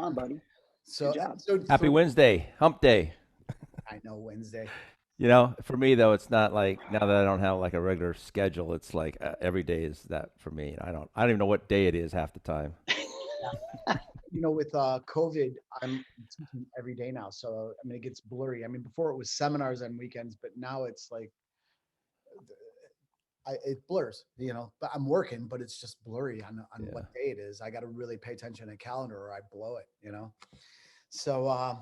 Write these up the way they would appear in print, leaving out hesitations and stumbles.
on, buddy. So Good job. episode Happy 3. Wednesday, hump day. I know Wednesday. You know, for me though, it's not like now that I don't have like a regular schedule. It's like every day is that for me. I don't even know what day it is half the time. With COVID, I'm teaching every day now. So, I mean, it gets blurry. I mean, before it was seminars on weekends, but now it's like, it blurs, but I'm working, but it's just blurry on Yeah. what day it is. I got to really pay attention to the calendar or I blow it. So,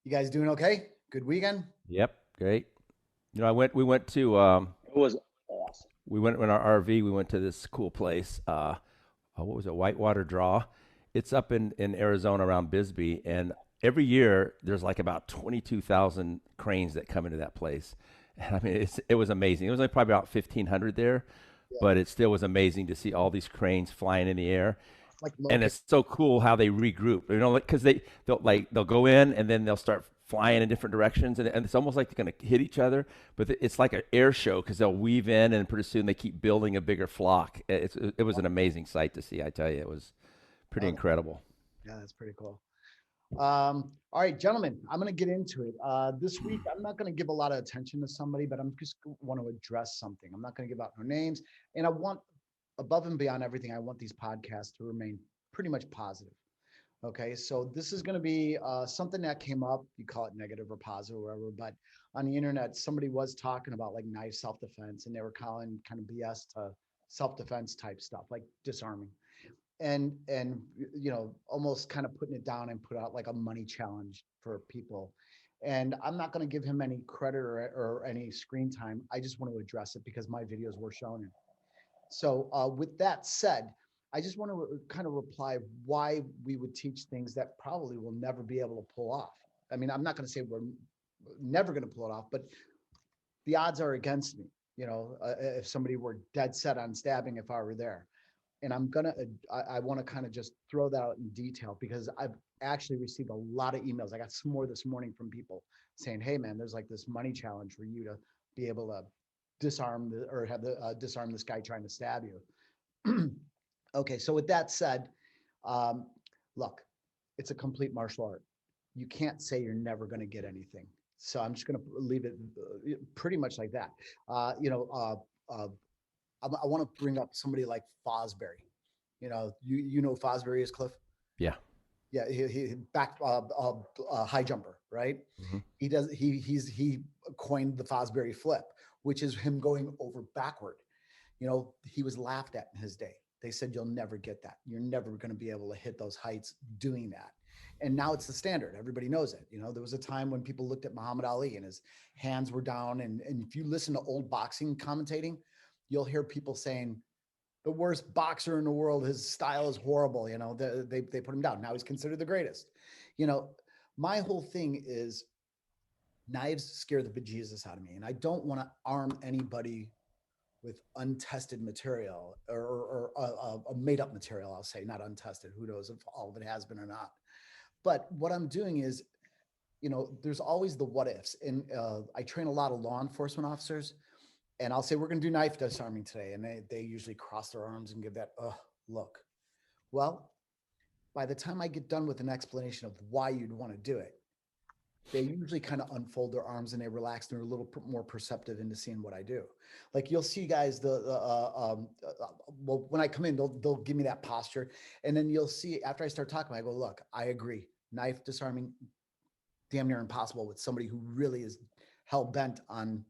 you guys doing okay? Good weekend? Yep. Great. You know, we went to, It was awesome. we went in our RV. We went to this cool place. What was it? Whitewater Draw. It's up in Arizona around Bisbee, and every year there's like about 22,000 cranes that come into that place. And I mean, it was amazing. It was like probably about 1,500 there, Yeah. but it still was amazing to see all these cranes flying in the air. Like And it's so cool how they regroup, like, because they'll go in and then they'll start flying in different directions, and it's almost like they're going to hit each other, but it's like an air show because they'll weave in, and pretty soon they keep building a bigger flock. It was an amazing sight to see. I tell you, it was pretty incredible. Yeah, that's pretty cool. All right, gentlemen, I'm going to get into it. This week, I'm not going to give a lot of attention to somebody, but I'm just want to address something. I'm not going to give out no names. And I want, above and beyond everything, I want these podcasts to remain pretty much positive. Okay, so this is going to be something that came up. You call it negative or positive or whatever, but on the internet, somebody was talking about like knife self-defense, and they were calling kind of BS to self-defense type stuff, like disarming. And almost kind of putting it down and put out like a money challenge for people. And I'm not going to give him any credit or any screen time. I just want to address it because my videos were shown him. So with that said, I just want to kind of reply why we would teach things that probably will never be able to pull off. I mean, I'm not going to say we're never going to pull it off, but the odds are against me. If somebody were dead set on stabbing, if I were there. And I want to kind of just throw that out in detail because I've actually received a lot of emails. I got some more this morning from people saying, "Hey man, there's like this money challenge for you to be able to disarm this guy trying to stab you." Okay, so with that said, look, it's a complete martial art. You can't say you're never going to get anything. So I'm just going to leave it pretty much like that. I want to bring up somebody like Fosbury. You know Fosbury is, Cliff. Yeah. Yeah, he back high jumper, right? Hmm. He coined the Fosbury flip, which is him going over backward. He was laughed at in his day. They said you'll never get that. You're never going to be able to hit those heights doing that. And now it's the standard. Everybody knows it. There was a time when people looked at Muhammad Ali and his hands were down. And if you listen to old boxing commentating, you'll hear people saying the worst boxer in the world, his style is horrible. They put him down. Now he's considered the greatest. My whole thing is knives scare the bejesus out of me. And I don't want to arm anybody with untested material or a made up material, I'll say, not untested. Who knows if all of it has been or not. But what I'm doing is, there's always the what ifs. And I train a lot of law enforcement officers. And I'll say, we're going to do knife disarming today. And they usually cross their arms and give that look. Well, by the time I get done with an explanation of why you'd want to do it, they usually kind of unfold their arms and they relax and they're a little more perceptive into seeing what I do. Like you'll see guys, well, when I come in, they'll give me that posture. And then you'll see after I start talking, I go, look, I agree. Knife disarming, damn near impossible with somebody who really is hell bent on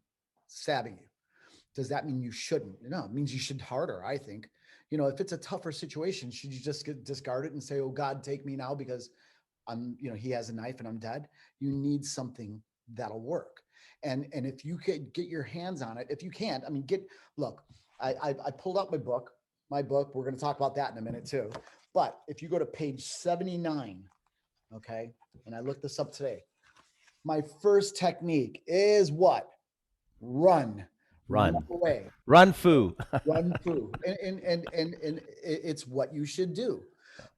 stabbing you. Does that mean you shouldn't? No, it means you should harder, I think. If it's a tougher situation, should you just discard it and say, oh God, take me now because he has a knife and I'm dead? You need something that'll work. And if you could get your hands on it, if you can't, look, I pulled out my book. We're going to talk about that in a minute too. But if you go to page 79, okay, and I looked this up today, my first technique is what? Run away. Run foo. Run foo. And it's what you should do.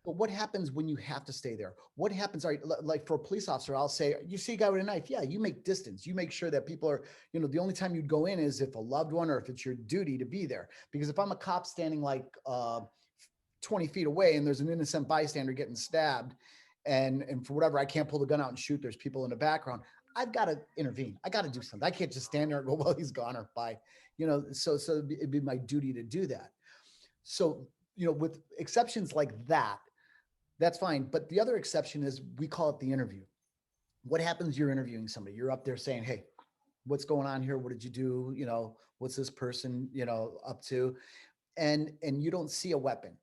But what happens when you have to stay there? What happens, like for a police officer, I'll say, you see a guy with a knife. Yeah, you make distance. You make sure that people are, the only time you'd go in is if a loved one or if it's your duty to be there. Because if I'm a cop standing like 20 feet away and there's an innocent bystander getting stabbed and for whatever, I can't pull the gun out and shoot. There's people in the background. I've got to intervene. I got to do something. I can't just stand there and go, well, he's gone or bye. So it'd be my duty to do that. So, with exceptions like that, that's fine. But the other exception is we call it the interview. What happens? You're interviewing somebody. You're up there saying, hey, what's going on here? What did you do? What's this person, up to? And you don't see a weapon.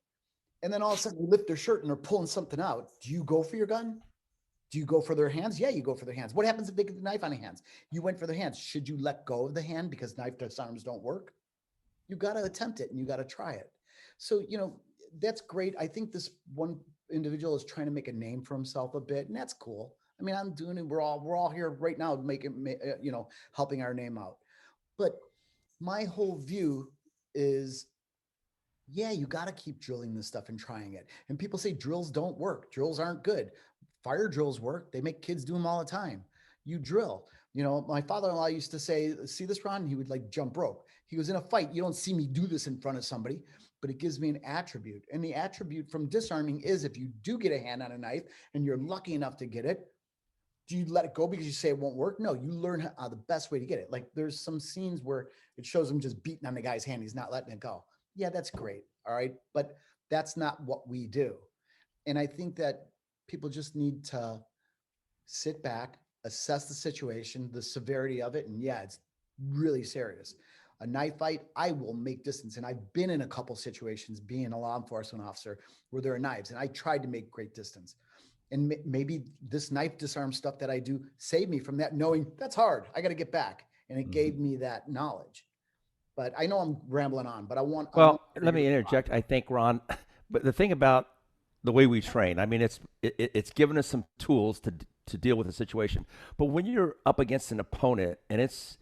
And then all of a sudden you lift their shirt and they're pulling something out. Do you go for your gun? Do you go for their hands? Yeah, you go for their hands. What happens if they get the knife on their hands? You went for their hands. Should you let go of the hand because knife disarms don't work? You got to attempt it and you got to try it. So, that's great. I think this one individual is trying to make a name for himself a bit, and that's cool. I mean, I'm doing it. We're all here right now helping our name out. But my whole view is, yeah, you got to keep drilling this stuff and trying it. And people say drills don't work. Drills aren't good. Fire drills work. They make kids do them all the time. You drill. My father-in-law used to say, see this, Ron? He would like jump rope. He goes, in a fight, you don't see me do this in front of somebody, but it gives me an attribute. And the attribute from disarming is if you do get a hand on a knife and you're lucky enough to get it, do you let it go because you say it won't work? No, you learn the best way to get it. Like there's some scenes where it shows him just beating on the guy's hand. He's not letting it go. Yeah, that's great. All right. But that's not what we do. And I think that people just need to sit back, assess the situation, the severity of it. And yeah, it's really serious. A knife fight, I will make distance. And I've been in a couple situations being a law enforcement officer where there are knives and I tried to make great distance. And maybe this knife disarm stuff that I do saved me from that, knowing that's hard. I got to get back. And it gave me that knowledge. But I know I'm rambling on, but let me interject. I think, Ron, but the thing about the way we train, I mean, it's given us some tools to deal with a situation. But when you're up against an opponent and it's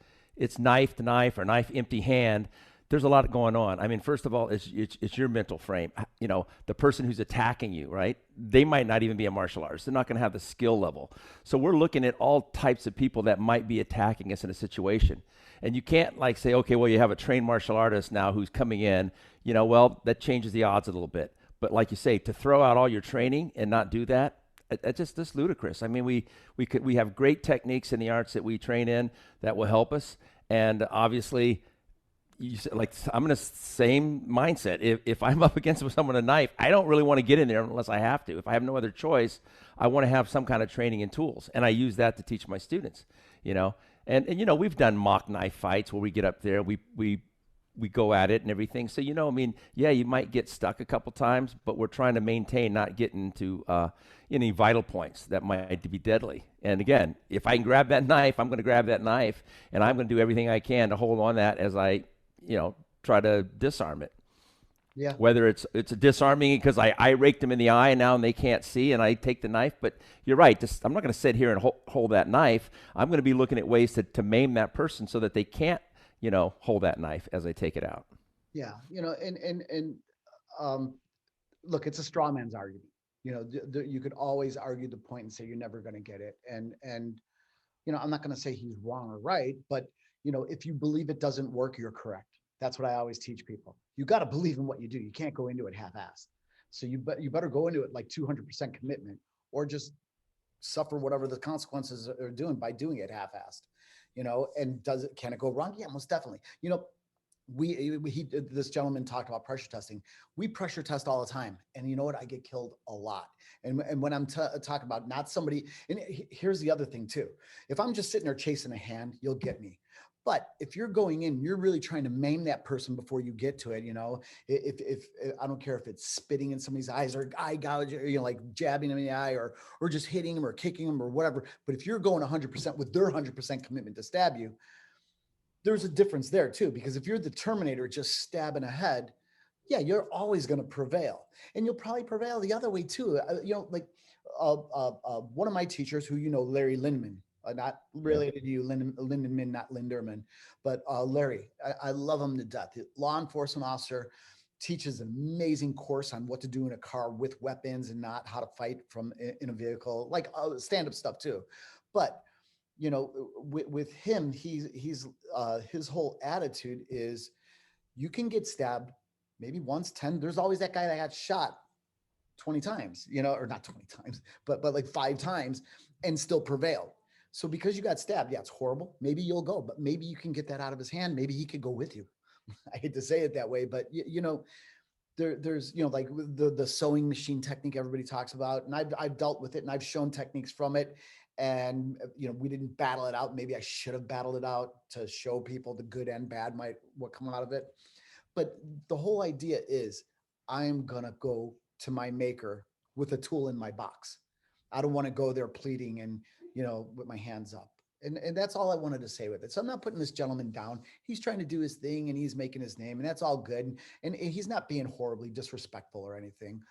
knife to knife or knife empty hand, there's a lot going on. I mean, first of all, it's your mental frame. The person who's attacking you, right? They might not even be a martial artist. They're not going to have the skill level. So we're looking at all types of people that might be attacking us in a situation. And you can't like say, okay, well, you have a trained martial artist now who's coming in, well, that changes the odds a little bit. But like you say, to throw out all your training and not do that, it's just ludicrous. I mean, we have great techniques in the arts that we train in that will help us. And obviously, I'm in the same mindset. If I'm up against someone with a knife, I don't really want to get in there unless I have to. If I have no other choice, I want to have some kind of training and tools. And I use that to teach my students, And we've done mock knife fights where we get up there, we go at it and everything. So, you might get stuck a couple times, but we're trying to maintain not getting into any vital points that might be deadly. And again, if I can grab that knife, I'm going to grab that knife, and I'm going to do everything I can to hold on that as I, try to disarm it. Yeah. Whether it's a disarming because I raked them in the eye and now they can't see and I take the knife. But you're right. I'm not going to sit here and hold that knife. I'm going to be looking at ways to maim that person so that they can't, hold that knife as I take it out. Yeah. Look, it's a straw man's argument. You could always argue the point and say you're never going to get it. And I'm not going to say he's wrong or right, but if you believe it doesn't work, you're correct. That's what I always teach people. You got to believe in what you do. You can't go into it half-assed. So you better go into it like 200% commitment, or just suffer whatever the consequences are doing by doing it half-assed. And can it go wrong? Yeah, most definitely. This gentleman talked about pressure testing. We pressure test all the time, and you know what? I get killed a lot. And when I'm talking about not somebody, and here's the other thing too. If I'm just sitting there chasing a hand, you'll get me. But if you're going in, you're really trying to maim that person before you get to it. If I don't care if it's spitting in somebody's eyes or eye gouge, or, like jabbing them in the eye or just hitting them or kicking them or whatever. But if you're going 100% with their 100% commitment to stab you, there's a difference there too, because if you're the Terminator just stabbing ahead, yeah, you're always going to prevail, and you'll probably prevail the other way too. One of my teachers, who Larry Lindeman, not related to you, Lindeman, not Lenderman, but Larry, I love him to death. Law enforcement officer, teaches an amazing course on what to do in a car with weapons and not how to fight in a vehicle, like stand-up stuff too. But with him, he's his whole attitude is, you can get stabbed maybe once, 10. There's always that guy that got shot. 20 times, you know, or not 20 times, but like 5 times and still prevail. So because you got stabbed, yeah, it's horrible. Maybe you'll go, but maybe you can get that out of his hand. Maybe he could go with you. I hate to say it that way, but you know, there's, you know, like the sewing machine technique everybody talks about, and I've dealt with it and I've shown techniques from it. And, you know, we didn't battle it out. Maybe I should have battled it out to show people the good and bad what come out of it. But the whole idea is I'm going to go to my maker with a tool in my box. I don't want to go there pleading and, you know, with my hands up. And that's all I wanted to say with it. So I'm not putting this gentleman down. He's trying to do his thing and he's making his name, and that's all good. And he's not being horribly disrespectful or anything,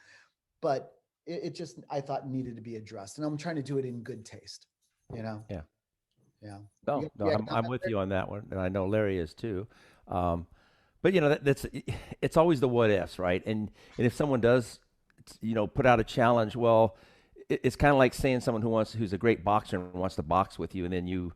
but it just, I thought, needed to be addressed. And I'm trying to do it in good taste, you know? Yeah. Yeah. No, You- no, you got a I'm comment with there? you on that one, and I know Larry is too. But you know, it's always the what ifs, right? And if someone does, you know, put out a challenge, well, it's kind of like saying someone who's a great boxer and wants to box with you, and then you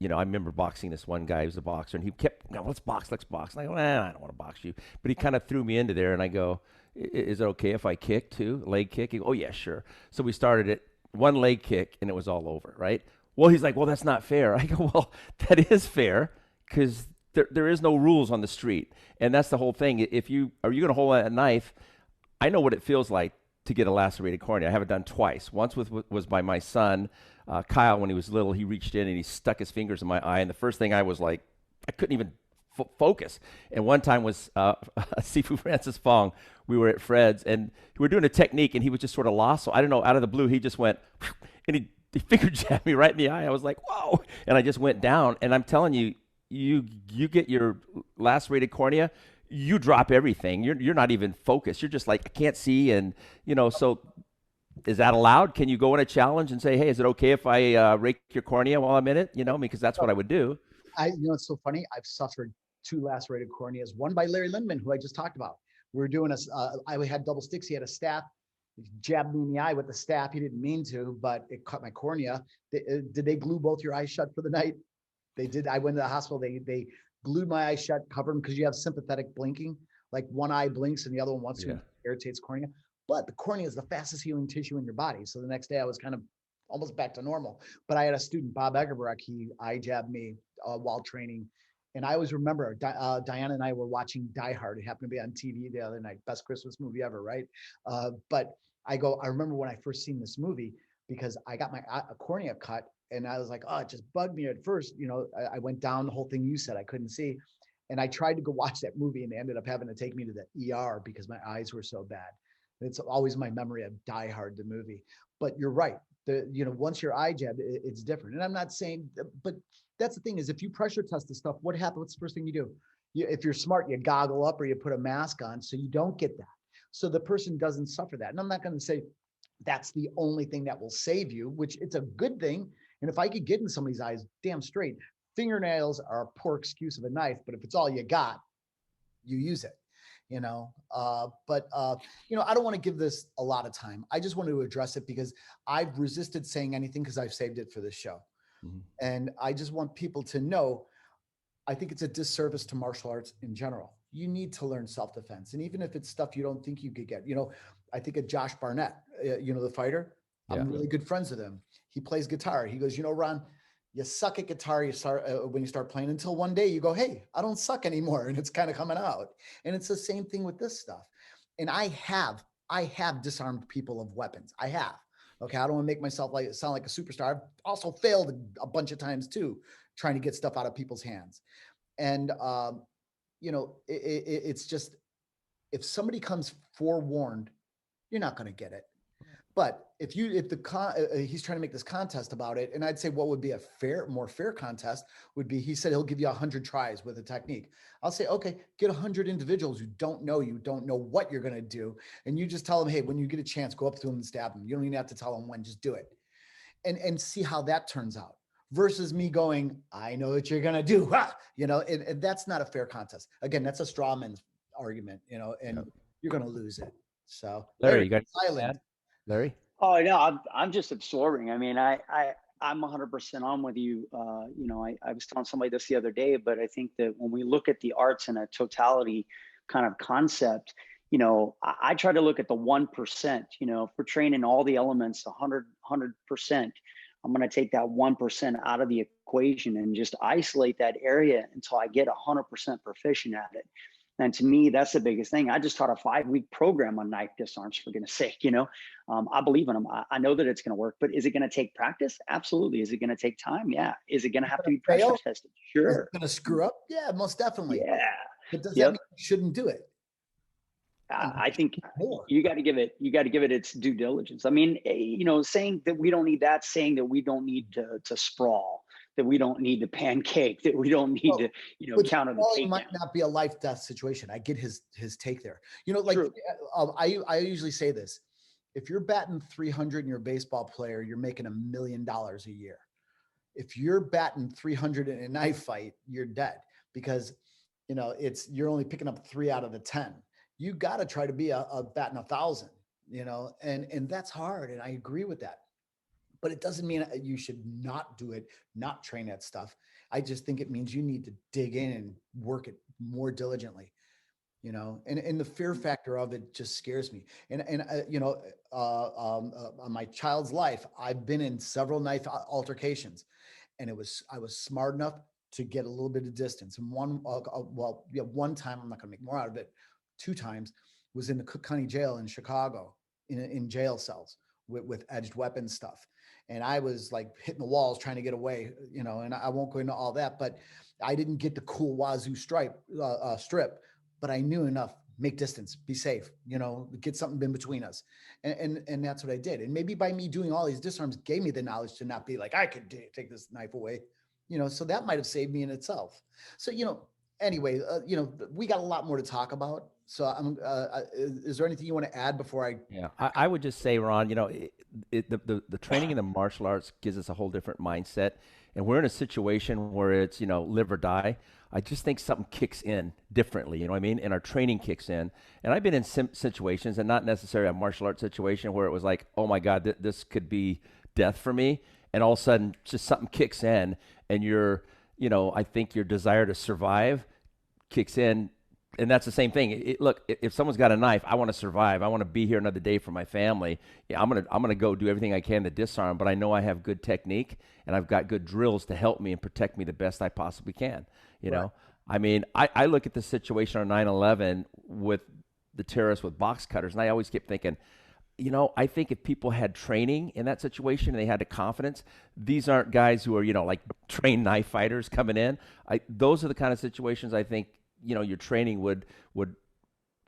know, I remember boxing this one guy who's a boxer, and he kept, no, let's box. And I go, I don't want to box you. But he kind of threw me into there, and I go, is it okay if I kick too? Leg kick? He go, oh, yeah, sure. So we started it, one leg kick, and it was all over, right? Well, he's like, well, that's not fair. I go, well, that is fair, because there is no rules on the street. And that's the whole thing. Are you going to hold a knife? I know what it feels like to get a lacerated cornea. I have it done twice. Once was by my son, Kyle, when he was little. He reached in and he stuck his fingers in my eye. And the first thing I was like, I couldn't even focus. And one time was Sifu Francis Fong. We were at Fred's and we were doing a technique and he was just sort of lost. So I don't know, out of the blue, he just went, and he finger jabbed me right in the eye. I was like, whoa. And I just went down. And I'm telling you, you get your lacerated cornea, you drop everything. You're not even focused. You're just like, I can't see. And, you know, so is that allowed? Can you go in a challenge and say, hey, is it okay if I rake your cornea while I'm in it? You know, because that's what I would do. You know, it's so funny. I've suffered 2 lacerated corneas, one by Larry Lindemann, who I just talked about. We were doing I had double sticks. He had a staff. He jabbed me in the eye with the staff. He didn't mean to, but it cut my cornea. Did they glue both your eyes shut for the night? They did. I went to the hospital. They glued my eyes shut, covered them, because you have sympathetic blinking. Like one eye blinks and the other one wants to, irritates cornea. But the cornea is the fastest healing tissue in your body. So the next day I was kind of almost back to normal. But I had a student, Bob Egerbrecht, he eye jabbed me while training. And I always remember Diana and I were watching Die Hard. It happened to be on TV the other night. Best Christmas movie ever, right? But I remember when I first seen this movie, because I got my cornea cut. And I was like, oh, it just bugged me at first. You know, I went down the whole thing you said, I couldn't see. And I tried to go watch that movie and they ended up having to take me to the ER because my eyes were so bad. It's always my memory of Die Hard, the movie. But you're right. You know, once your eye jabbed, it's different. And I'm not saying, but that's the thing is, if you pressure test the stuff, what happens? What's the first thing you do? If you're smart, you goggle up or you put a mask on so you don't get that. So the person doesn't suffer that. And I'm not going to say that's the only thing that will save you, which it's a good thing. And if I could get in somebody's eyes, damn straight, fingernails are a poor excuse of a knife, but if it's all you got, you use it, you know. You know, I don't want to give this a lot of time. I just wanted to address it because I've resisted saying anything because I've saved it for this show. Mm-hmm. And I just want people to know, I think it's a disservice to martial arts in general. You need to learn self-defense. And even if it's stuff you don't think you could get, you know, I think of Josh Barnett, you know, the fighter. I'm really good friends with him. He plays guitar. He goes, you know, Ron, you suck at guitar. You start when you start playing, until one day you go, hey, I don't suck anymore. And it's kind of coming out. And it's the same thing with this stuff. And I have disarmed people of weapons. I have. Okay. I don't want to make myself sound like a superstar. I've also failed a bunch of times too, trying to get stuff out of people's hands. And, you know, it's just, if somebody comes forewarned, you're not going to get it. But if he's trying to make this contest about it, and I'd say what would be a more fair contest would be, he said he'll give you 100 tries with a technique. I'll say, okay, get 100 individuals who don't know what you're going to do. And you just tell them, hey, when you get a chance, go up to them and stab them. You don't even have to tell them when, just do it. And see how that turns out, versus me going, I know what you're going to do. You know, and that's not a fair contest. Again, that's a straw man's argument, you know, and you're going to lose it. So Larry, you got silent. Larry? Oh no, I'm just absorbing. I mean, I'm 100% on with you. You know, I was telling somebody this the other day, but I think that when we look at the arts in a totality kind of concept, you know, I try to look at the 1%, you know, if we're training all the elements 100%, I'm going to take that 1% out of the equation and just isolate that area until I get 100% proficient at it. And to me, that's the biggest thing. I just taught a 5-week program on knife disarms, for goodness sake, you know. I believe in them. I know that it's going to work, but is it going to take practice? Absolutely. Is it going to take time? Yeah. Is it going to have to be pressure Fail? tested? Is Sure. it going to screw up? Yeah, most definitely. Yeah. But does that Yep. mean you shouldn't do it? I think More. you got to give it its due diligence. I mean, you know, saying that we don't need that, saying that we don't need to sprawl, that we don't need to pancake, that we don't need to, you know, counter the It takedown. might not be a life death situation. I get his take there. You know, like I usually say this: if you're batting 300 and you're a baseball player, you're making $1 million a year. If you're batting 300 in a knife fight, you're dead, because you know you're only picking up 3 out of the 10. You got to try to be a batting 1,000. You know, and that's hard, and I agree with that. But it doesn't mean you should not do it, not train that stuff. I just think it means you need to dig in and work it more diligently, you know, and the fear factor of it just scares me. And you know, on my child's life, I've been in several knife altercations, and I was smart enough to get a little bit of distance. And one time, I'm not going to make more out of it. 2 times was in the Cook County Jail in Chicago, in jail cells with edged weapon stuff. And I was like hitting the walls trying to get away, you know, and I won't go into all that, but I didn't get the cool wazoo strip, but I knew enough, make distance, be safe, you know, get something in between us. And that's what I did. And maybe by me doing all these disarms gave me the knowledge to not be like, I could take this knife away, you know, so that might've saved me in itself. So, you know, anyway, you know, we got a lot more to talk about. So is there anything you want to add before I? Yeah, I would just say, Ron, you know, the training in the martial arts gives us a whole different mindset, and we're in a situation where it's, you know, live or die. I just think something kicks in differently, you know what I mean? And our training kicks in. And I've been in situations, and not necessarily a martial arts situation, where it was like, oh my God, this could be death for me. And all of a sudden, just something kicks in, and you know, I think your desire to survive kicks in. And that's the same thing. Look, if someone's got a knife, I want to survive. I want to be here another day for my family. Yeah, I'm gonna go do everything I can to disarm. But I know I have good technique, and I've got good drills to help me and protect me the best I possibly can. You know, I mean, I look at the situation on 9/11 with the terrorists with box cutters, and I always keep thinking, you know, I think if people had training in that situation and they had the confidence, these aren't guys who are, you know, like trained knife fighters coming in. Those are the kind of situations I think, you know, your training would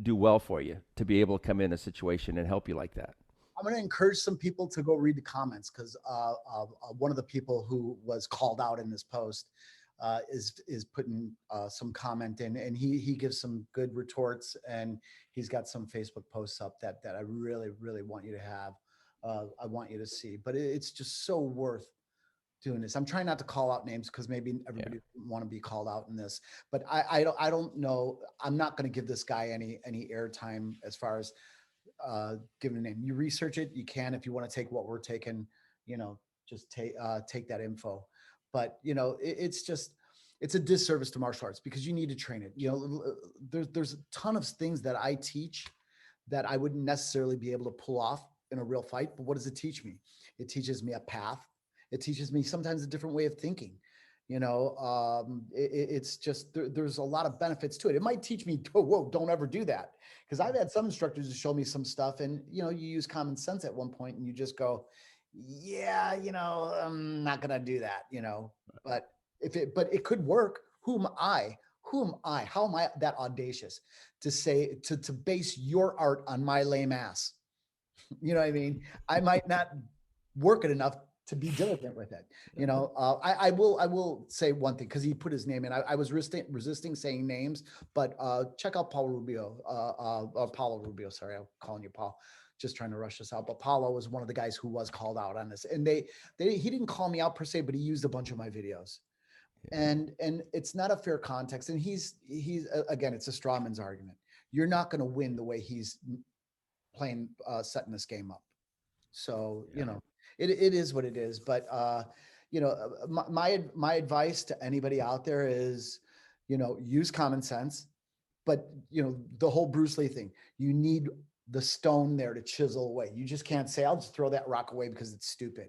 do well for you to be able to come in a situation and help you like that. I'm going to encourage some people to go read the comments, because one of the people who was called out in this post is putting some comment in, and he gives some good retorts, and he's got some Facebook posts up that I really, really want you to have. I want you to see, but it's just so worth doing this. I'm trying not to call out names, because maybe everybody doesn't want to be called out in this, but I don't know. I'm not going to give this guy any airtime as far as giving a name. You research it. You can, if you want to take what we're taking, you know, just take that info. But you know, it's a disservice to martial arts, because you need to train it. You know, there's a ton of things that I teach that I wouldn't necessarily be able to pull off in a real fight. But what does it teach me? It teaches me a path. It teaches me sometimes a different way of thinking. You know, it's just there's a lot of benefits to it. It might teach me, oh, whoa, don't ever do that. Because I've had some instructors to show me some stuff, and you know, you use common sense at one point, and you just go, yeah, you know, I'm not gonna do that. You know, but it could work. Who am I? Who am I? How am I that audacious to say to base your art on my lame ass? You know what I mean? I might not work it enough to be diligent with it. You know, I will say one thing, because he put his name in. I was resisting saying names, but check out Paulo Rubio. Sorry, I'm calling you Paul. Just trying to rush this out. But Paulo was one of the guys who was called out on this, and he didn't call me out per se, but he used a bunch of my videos. And it's not a fair context. And he's again, it's a straw man's argument. You're not going to win the way he's playing, setting this game up. So, you know, it is what it is. But, you know, my advice to anybody out there is, you know, use common sense, But the whole Bruce Lee thing, you need the stone there to chisel away. You just can't say, I'll just throw that rock away because it's stupid,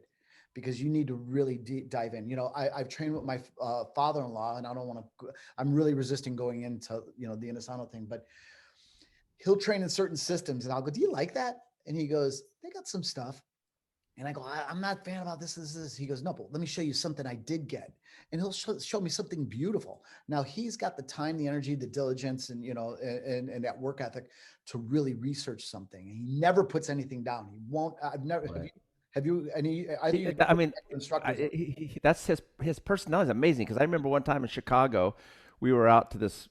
because you need to really dive in. I've trained with my father-in-law, and I don't want to, I'm really resisting going into, the Inosanto thing, but he'll train in certain systems and I'll go, do you like that? And he goes, they got some stuff. And I go, I'm not a fan about this. He goes, no, but let me show you something I did get. And he'll show me something beautiful. Now he's got the time, the energy, the diligence, and, and that work ethic to really research something. And he never puts anything down. He won't, I've never, Right. have you any, that's his personality is amazing. Cause I remember one time in Chicago, we were out to this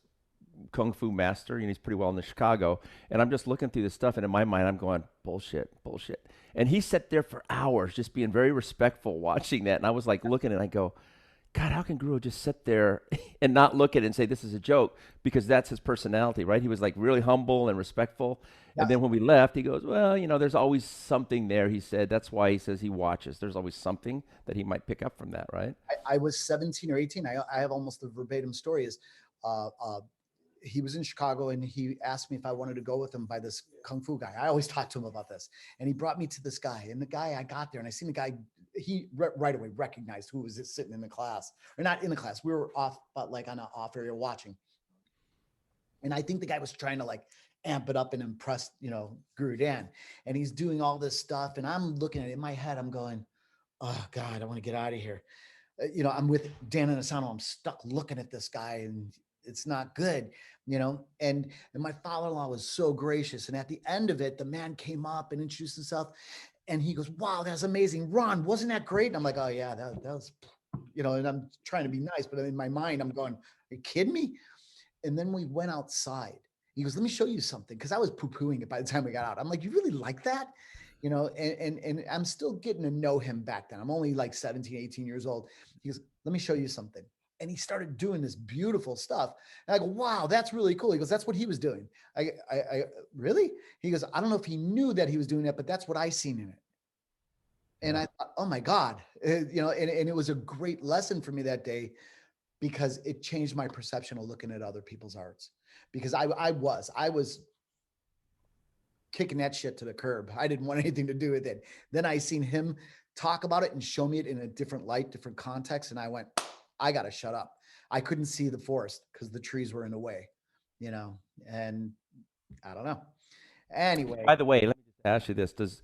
kung fu master, and he's pretty well in Chicago. And I'm just looking through this stuff, and in my mind, I'm going, bullshit. And he sat there for hours, just being very respectful, watching that. And I was like looking, and I go, God, how can Guru just sit there and not look at it and say this is a joke? Because that's his personality, right? He was like really humble and respectful. Yeah. And then when we left, he goes, well, there's always something there. He said that's why he says he watches. There's always something that he might pick up from that, right? I was 17 or 18. I have almost the verbatim story. Is he was in Chicago, and he asked me if I wanted to go with him by this kung fu guy. I always talk to him about this. And he brought me to this guy, and the guy, I got there and I seen the guy, he right away recognized who was sitting in the class, or not in the class. We were off, but like on an off area watching. And I think the guy was trying to like amp it up and impress, Guru Dan. And he's doing all this stuff. And I'm looking at it in my head. I'm going, oh God, I want to get out of here. I'm with Dan Inosanto. I'm stuck looking at this guy, and it's not good, and my father-in-law was so gracious. And at the end of it, the man came up and introduced himself, and he goes, wow, that's amazing. Ron, wasn't that great? And I'm like, oh yeah, that was, and I'm trying to be nice, but in my mind, I'm going, are you kidding me? And then we went outside. He goes, let me show you something. Cause I was poo-pooing it by the time we got out. I'm like, you really like that? And I'm still getting to know him back then. I'm only like 17, 18 years old. He goes, let me show you something. And he started doing this beautiful stuff. And I go, wow, that's really cool. He goes, that's what he was doing. I really? He goes, I don't know if he knew that he was doing that, but that's what I seen in it. And I thought, oh my God, and it was a great lesson for me that day, because it changed my perception of looking at other people's arts. Because I was kicking that shit to the curb. I didn't want anything to do with it. Then I seen him talk about it and show me it in a different light, different context. And I went, I got to shut up. I couldn't see the forest because the trees were in the way, and I don't know. Anyway. By the way, let me just ask you this. Does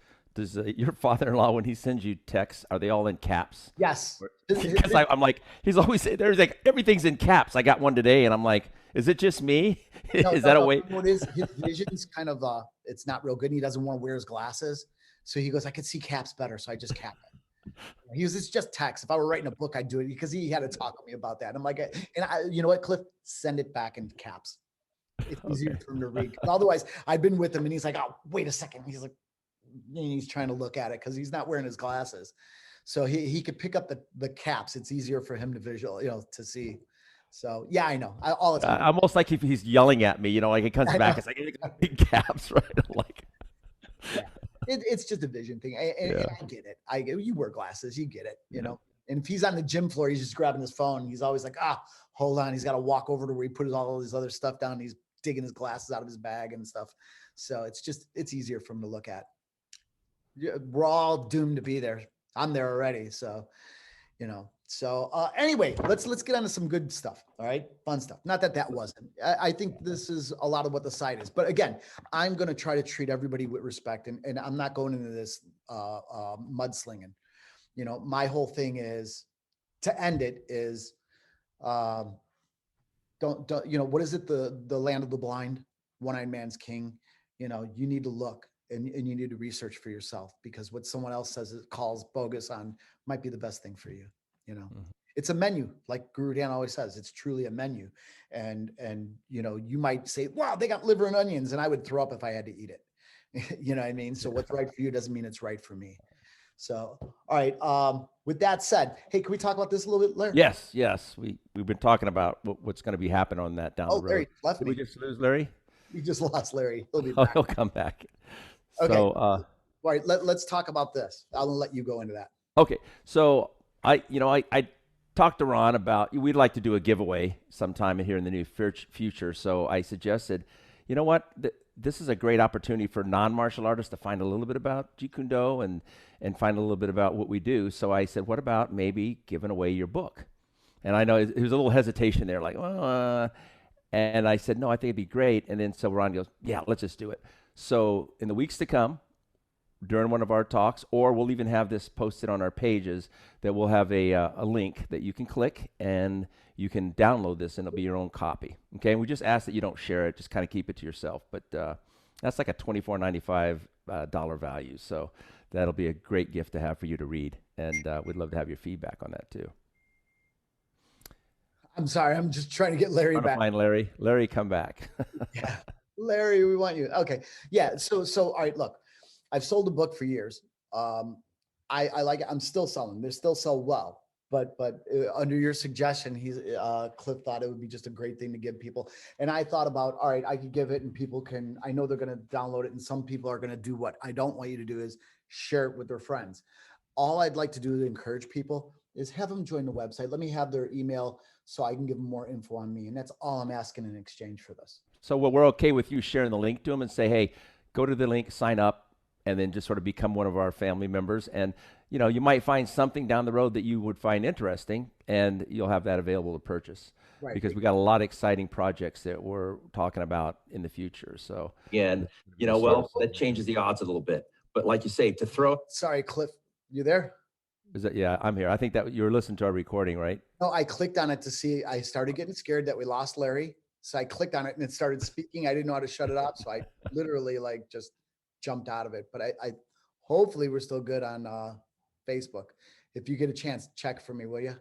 your father-in-law, when he sends you texts, are they all in caps? Yes. Because I'm like, he's always, there's like, everything's in caps. I got one today, and I'm like, is it just me? Is that a way? What is his vision's kind of, it's not real good. And he doesn't want to wear his glasses. So he goes, I could see caps better. So I just cap it. He goes, it's just text. If I were writing a book, I'd do it, because he had to talk to me about that. I'm like, you know what, Cliff, send it back in caps. It's easier for him to read. Otherwise, I've been with him, and he's like, oh, wait a second. He's like, and he's trying to look at it because he's not wearing his glasses. So he could pick up the caps. It's easier for him to to see. So yeah, I know. All the time. Almost like if he's yelling at me, like he comes back, it's like big caps, right? Like, yeah. It's just a vision thing. And I get it. You wear glasses, you get it, And if he's on the gym floor, he's just grabbing his phone. He's always like, hold on. He's got to walk over to where he put all his other stuff down. He's digging his glasses out of his bag and stuff. So it's easier for him to look at. We're all doomed to be there. I'm there already. So, anyway, let's get on to some good stuff. All right. Fun stuff. Not that wasn't. I think this is a lot of what the site is. But again, I'm going to try to treat everybody with respect. And I'm not going into this mudslinging. My whole thing is, to end it is, don't what is it? The land of the blind, one-eyed man's king. You need to look. And you need to research for yourself, because what someone else says it calls bogus on might be the best thing for you. Mm-hmm. It's a menu, like Guru Dan always says. It's truly a menu, and you might say, "Wow, they got liver and onions," and I would throw up if I had to eat it. You know what I mean? So what's right for you doesn't mean it's right for me. So, all right. With that said, hey, can we talk about this a little bit, Larry? Yes. We've been talking about what's going to be happening on that down the road. Larry left Did me. we just lose Larry? We just lost Larry. He'll be back. He'll come back. Okay. So, all right. Let's talk about this. I'll let you go into that. Okay. So I talked to Ron about we'd like to do a giveaway sometime here in the near future. So I suggested, you know what, this is a great opportunity for non-martial artists to find a little bit about Jeet Kune Do and find a little bit about what we do. So I said, what about maybe giving away your book? And I know it was a little hesitation there, like, and I said, no, I think it'd be great. And then so Ron goes, yeah, let's just do it. So in the weeks to come, during one of our talks, or we'll even have this posted on our pages, that we'll have a link that you can click and you can download this and it'll be your own copy. Okay, and we just ask that you don't share it, just kind of keep it to yourself. But that's like a $24.95 value. So that'll be a great gift to have for you to read. And we'd love to have your feedback on that too. I'm sorry, I'm just trying to get Larry back. Find Larry. Larry, come back. Yeah. Larry, we want you. Okay. Yeah. So all right, look, I've sold a book for years. I like it. I'm still selling. They still sell well. But under your suggestion, Cliff thought it would be just a great thing to give people. And I thought about, all right, I could give it and people can, I know they're going to download it and some people are going to do what I don't want you to do is share it with their friends. All I'd like to do to encourage people is have them join the website. Let me have their email so I can give them more info on me. And that's all I'm asking in exchange for this. So we're okay with you sharing the link to them and say, hey, go to the link, sign up, and then just sort of become one of our family members. And, you know, you might find something down the road that you would find interesting and you'll have that available to purchase. Right. Because we got a lot of exciting projects that we're talking about in the future. So, and, you know, well, that changes the odds a little bit. But like you say, to throw. Sorry, Cliff, you there? Is that, yeah, I'm here. I think that you were listening to our recording, right? No, I clicked on it to see, I started getting scared that we lost Larry. So I clicked on it and it started speaking. I didn't know how to shut it off. So I literally like just jumped out of it. But I hopefully we're still good on Facebook. If you get a chance, check for me, will you?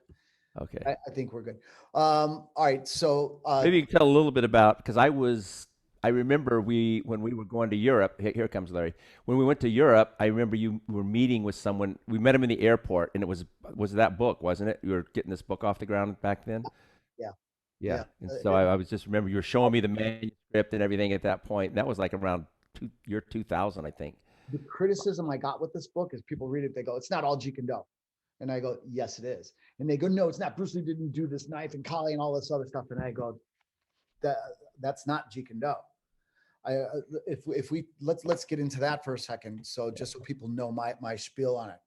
Okay. I think we're good. All right. So maybe you can tell a little bit about, because I remember when we were going to Europe, here comes Larry. When we went to Europe, I remember you were meeting with someone. We met him in the airport, and it was that book, wasn't it? You were getting this book off the ground back then? Yeah. And so I was just remember you were showing me the manuscript and everything at that point. And that was like around year 2000, I think. The criticism I got with this book is people read it, they go, it's not all Jeet Kune Do. And I go, yes, it is. And they go, no, it's not. Bruce Lee didn't do this knife and Kali and all this other stuff. And I go, that's not Jeet Kune Do. If we let's get into that for a second. So just so people know my spiel on it.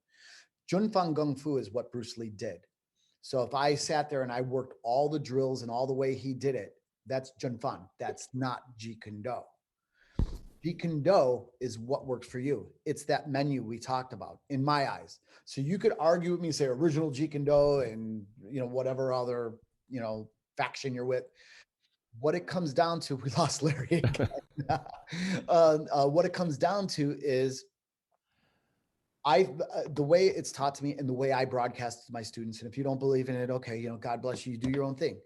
Jun Fan Gung Fu is what Bruce Lee did. So if I sat there and I worked all the drills and all the way he did it, that's Jun Fan. That's not Jeet Kune Do. Jeet Kune Do is what works for you. It's that menu we talked about in my eyes. So you could argue with me, say original Jeet Kune Do and, you know, whatever other, you know, faction you're with. What it comes down to, we lost Larry again. What it comes down to is the way it's taught to me and the way I broadcast to my students. And if you don't believe in it, okay, you know, God bless you, you do your own thing.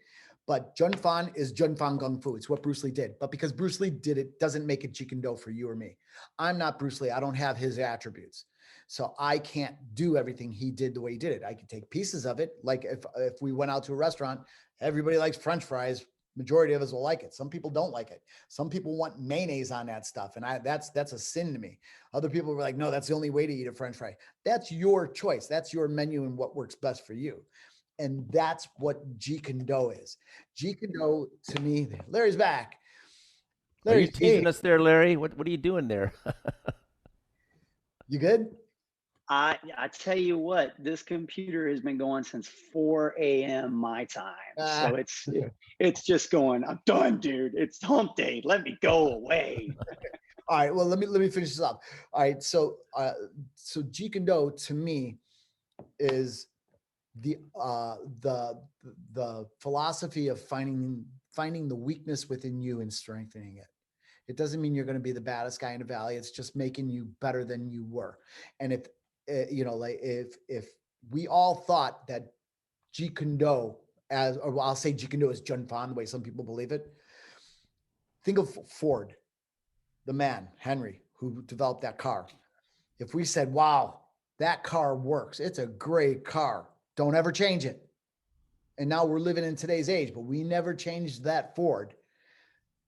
But Jun Fan is Jun Fan Gung Fu. It's what Bruce Lee did. But because Bruce Lee did it, doesn't make it Jeet Kune Do for you or me. I'm not Bruce Lee. I don't have his attributes. So I can't do everything he did the way he did it. I can take pieces of it. Like if we went out to a restaurant, everybody likes French fries. Majority of us will like it. Some people don't like it. Some people want mayonnaise on that stuff. And that's a sin to me. Other people were like, no, that's the only way to eat a French fry. That's your choice. That's your menu and what works best for you. And that's what Jeet Kune Do is. Jeet Kune Do to me, Larry's back. Larry's teasing us there, Larry. What are you doing there? You good? I tell you what, this computer has been going since 4 a.m. my time. So it's just going, I'm done, dude. It's hump day. Let me go away. All right. Well, let me finish this up. All right. So Jeet Kune Do to me is the philosophy of finding the weakness within you and strengthening it. It doesn't mean you're going to be the baddest guy in the valley. It's just making you better than you were. And if if we all thought that Jeet Kune Do or I'll say Jeet Kune Do is Jun Fan, the way some people believe it. Think of Ford, the man, Henry, who developed that car. If we said, wow, that car works. It's a great car. Don't ever change it. And now we're living in today's age, but we never changed that Ford.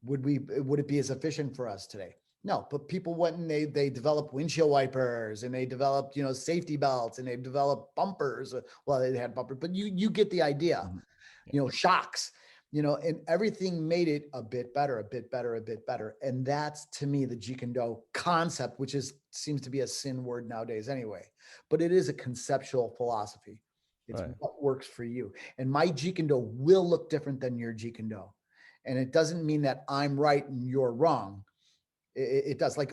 Would it be as efficient for us today? No, but people went and they developed windshield wipers, and they developed, you know, safety belts, and they developed bumpers. Well, they had bumpers, but you get the idea. Mhm. You know, shocks, you know, and everything made it a bit better, a bit better, a bit better. And that's, to me, the Jeet Kune Do concept, which seems to be a sin word nowadays anyway, but it is a conceptual philosophy. It's Right. what works for you. And my Jeet Kune Do will look different than your Jeet Kune Do. And it doesn't mean that I'm right and you're wrong. It does. Like,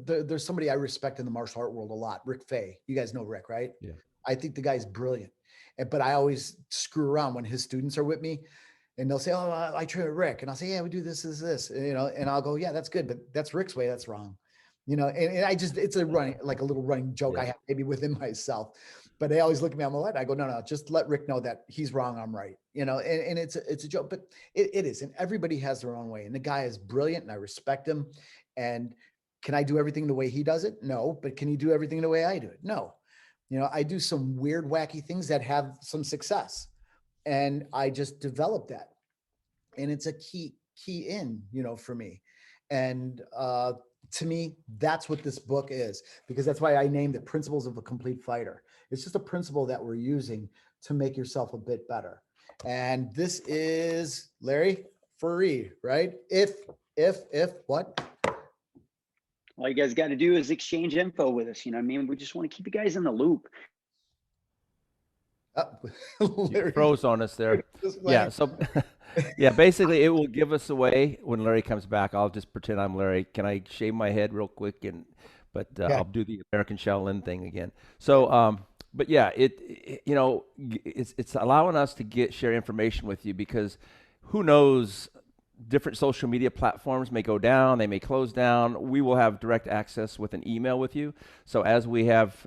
there's somebody I respect in the martial art world a lot, Rick Fay. You guys know Rick, right? Yeah. I think the guy's brilliant. But I always screw around when his students are with me, and they'll say, "Oh, I train with Rick," and I'll say, "Yeah, we do this, you know," and I'll go, "Yeah, that's good, but that's Rick's way. That's wrong," you know. And I just, it's a little running joke I have maybe within myself. But they always look at me on the light. I go, no, just let Rick know that he's wrong, I'm right. You know, and it's a joke, but it is. And everybody has their own way. And the guy is brilliant, and I respect him. And can I do everything the way he does it? No. But can you do everything the way I do it? No. You know, I do some weird, wacky things that have some success. And I just developed that. And it's a key in, you know, for me. And to me, that's what this book is, because that's why I named it Principles of a Complete Fighter. It's just a principle that we're using to make yourself a bit better. And this is, Larry, free, right? If what? All you guys got to do is exchange info with us. You know what I mean? We just want to keep you guys in the loop. You froze on us there. Yeah. So, yeah, basically it will give us away when Larry comes back. I'll just pretend I'm Larry. Can I shave my head real quick? But I'll do the American Shaolin thing again. So, but yeah, you know, it's allowing us to share information with you, because who knows, different social media platforms may go down, they may close down. We will have direct access with an email with you. So as we have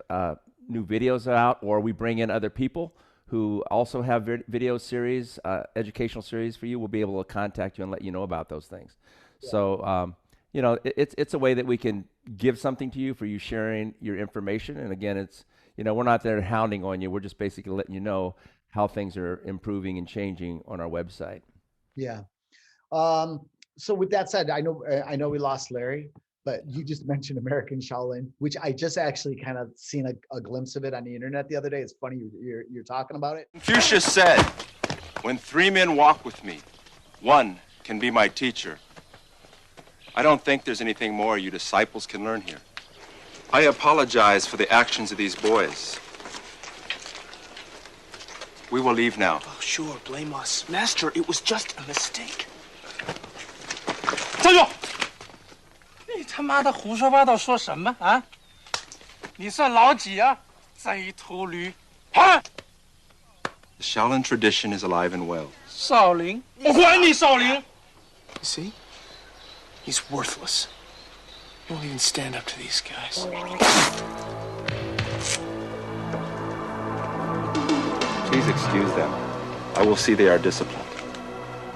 new videos out, or we bring in other people who also have video series, educational series for you, we'll be able to contact you and let you know about those things. Yeah. So, you know, it's a way that we can give something to you for you sharing your information. And again, it's, you know, we're not there hounding on you. We're just basically letting you know how things are improving and changing on our website. Yeah. So with that said, I know we lost Larry, but you just mentioned American Shaolin, which I just actually kind of seen a glimpse of it on the internet the other day. It's funny you're talking about it. Confucius said, when 3 men walk with me, 1 can be my teacher. I don't think there's anything more you disciples can learn here. I apologize for the actions of these boys. We will leave now. Oh, sure, blame us. Master, it was just a mistake. 站住！你他妈的胡说八道说什么啊？你算老几啊？贼头驴！跑！ The Shaolin tradition is alive and well. 少林，我管你少林！ You see? He's worthless. He won't even stand up to these guys. Please excuse them. I will see they are disciplined.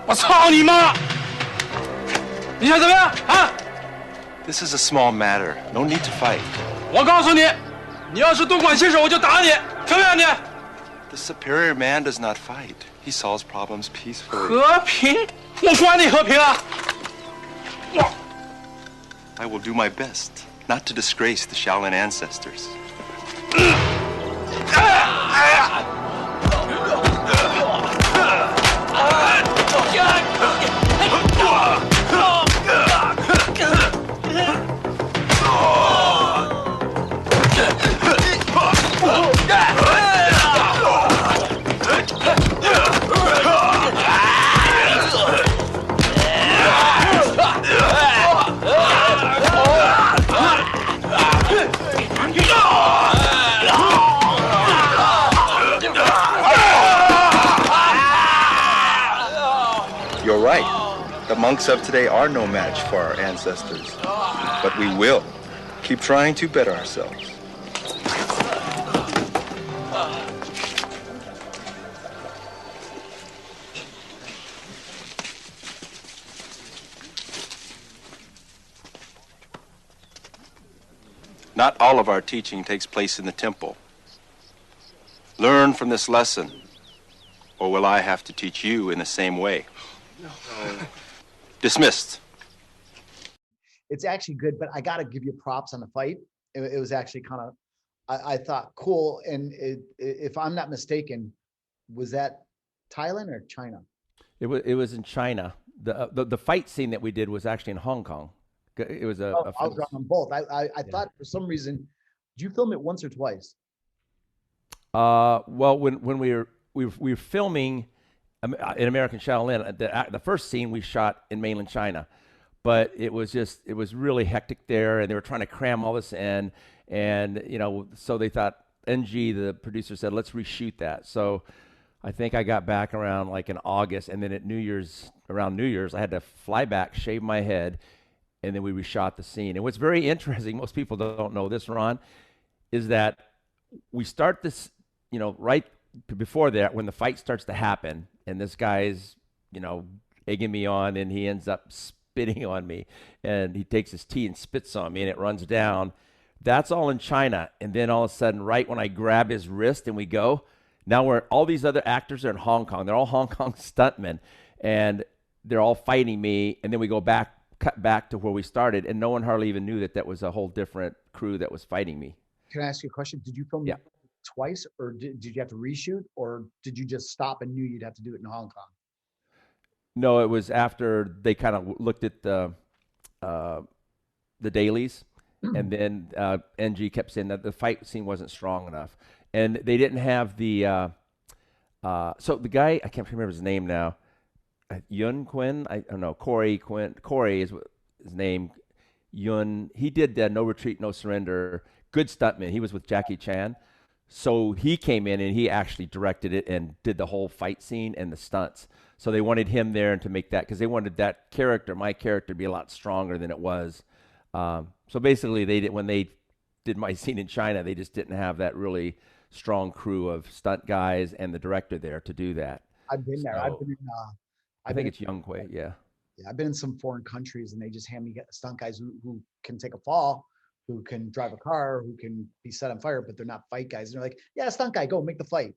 我操你妈！你想怎么样啊？ This is a small matter. No need to fight. 我告诉你，你要是多管闲事，我就打你，听没有你？ The superior man does not fight. He solves problems peacefully. 和平？我管你和平啊！ I will do my best not to disgrace the Shaolin ancestors. You're right. The monks of today are no match for our ancestors. But we will keep trying to better ourselves. Not all of our teaching takes place in the temple. Learn from this lesson, or will I have to teach you in the same way? No. Dismissed. it's actually good, but I got to give you props on the fight. It was actually kind of, I thought cool. And if I'm not mistaken, was that Thailand or China? It was in China. The fight scene that we did was actually in Hong Kong. It was I was wrong on both. I thought for some reason, did you film it once or twice? Well, when we were filming in American Shaolin, the first scene we shot in mainland China, but it was really hectic there, and they were trying to cram all this in, and so they thought NG, the producer, said let's reshoot that. So I think I got back around like in August, and then around New Year's, I had to fly back, shave my head, and then we reshot the scene. And what's very interesting, most people don't know this, Ron, is that we start this, right before that, when the fight starts to happen, and this guy's, egging me on, and he ends up spitting on me, and he takes his tea and spits on me, and it runs down. That's all in China. And then all of a sudden, right when I grab his wrist and we go, now all these other actors are in Hong Kong. They're all Hong Kong stuntmen, and they're all fighting me. And then we cut back to where we started, and no one hardly even knew that was a whole different crew that was fighting me. Can I ask you a question? Did you film twice, or did you have to reshoot, or did you just stop and knew you'd have to do it in Hong Kong? No, it was after they kind of looked at the dailies, and then NG kept saying that the fight scene wasn't strong enough. And they didn't have the so the guy, I can't remember his name now, Yun Quinn, I don't know, Corey is his name. Yun, he did No Retreat, No Surrender, good stuntman. He was with Jackie Chan. So he came in and he actually directed it and did the whole fight scene and the stunts. So they wanted him there to make that, because they wanted that character, my character, to be a lot stronger than it was. So basically, when they did my scene in China, they just didn't have that really strong crew of stunt guys and the director there to do that. I've been there. I've been in. I think it's Young Kuei, yeah. Yeah, I've been in some foreign countries, and they just hand me stunt guys who can take a fall, who can drive a car, who can be set on fire, but they're not fight guys. And they're like, yeah, stunt guy, go make the fight.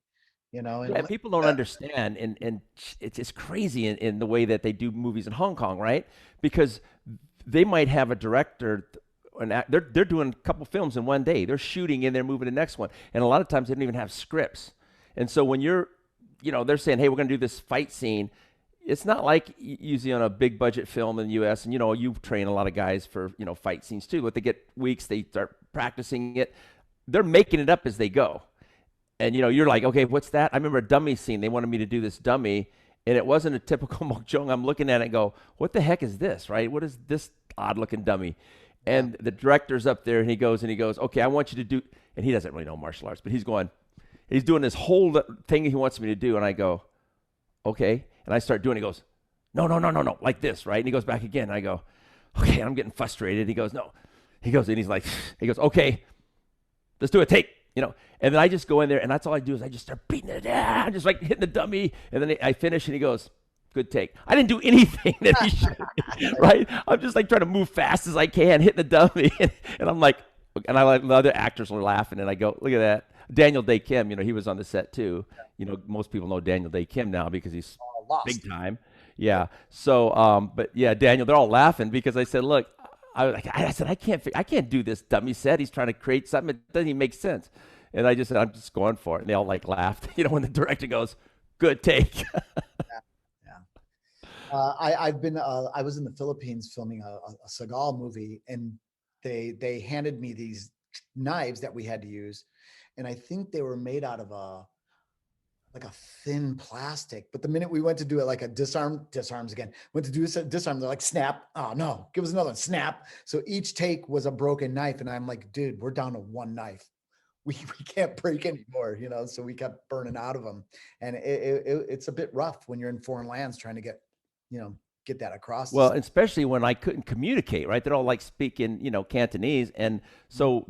And people don't understand, and it's crazy in the way that they do movies in Hong Kong, right? Because they might have a director, they're doing a couple films in one day. They're shooting and they're moving to the next one, and a lot of times they don't even have scripts. And so when they're saying, hey, we're going to do this fight scene. It's not like usually on a big budget film in the U.S. And you train a lot of guys for fight scenes too. But they get weeks, they start practicing it. They're making it up as they go. And you're like, okay, what's that? I remember a dummy scene. They wanted me to do this dummy, and it wasn't a typical Mokjong. I'm looking at it and go, what the heck is this, right? What is this odd looking dummy? And the director's up there, and he goes, okay, I want you to do, and he doesn't really know martial arts, but he's doing this whole thing he wants me to do, and I go, okay. And I start doing it. He goes, no, like this, right? And he goes back again. And I go, okay, I'm getting frustrated. He goes, no. He goes, okay, let's do a take, And then I just go in there, and that's all I do is I just start beating it down, just like hitting the dummy. And then I finish, and he goes, good take. I didn't do anything that he should, right? I'm just like trying to move fast as I can, hit the dummy. And I'm like, and the other actors were laughing, and I go, look at that. Daniel Day Kim, he was on the set too. Most people know Daniel Day Kim now because he's big time. Yeah. So, but yeah, Daniel, they're all laughing because I said, look, I said, I can't do this dummy set. He's trying to create something. It doesn't even make sense. And I just said, I'm just going for it. And they all laughed, when the director goes, good take. I was in the Philippines filming a Seagal movie, and they handed me these knives that we had to use. And I think they were made out of a thin plastic. But the minute we went to do it, like a disarms again, went to do a disarm, they're like, snap. Oh no, give us another one, snap. So each take was a broken knife. And I'm like, dude, we're down to one knife. We can't break anymore, so we kept burning out of them. And it's a bit rough when you're in foreign lands trying to get that across. Well, especially when I couldn't communicate, right? They're all speaking, Cantonese. And so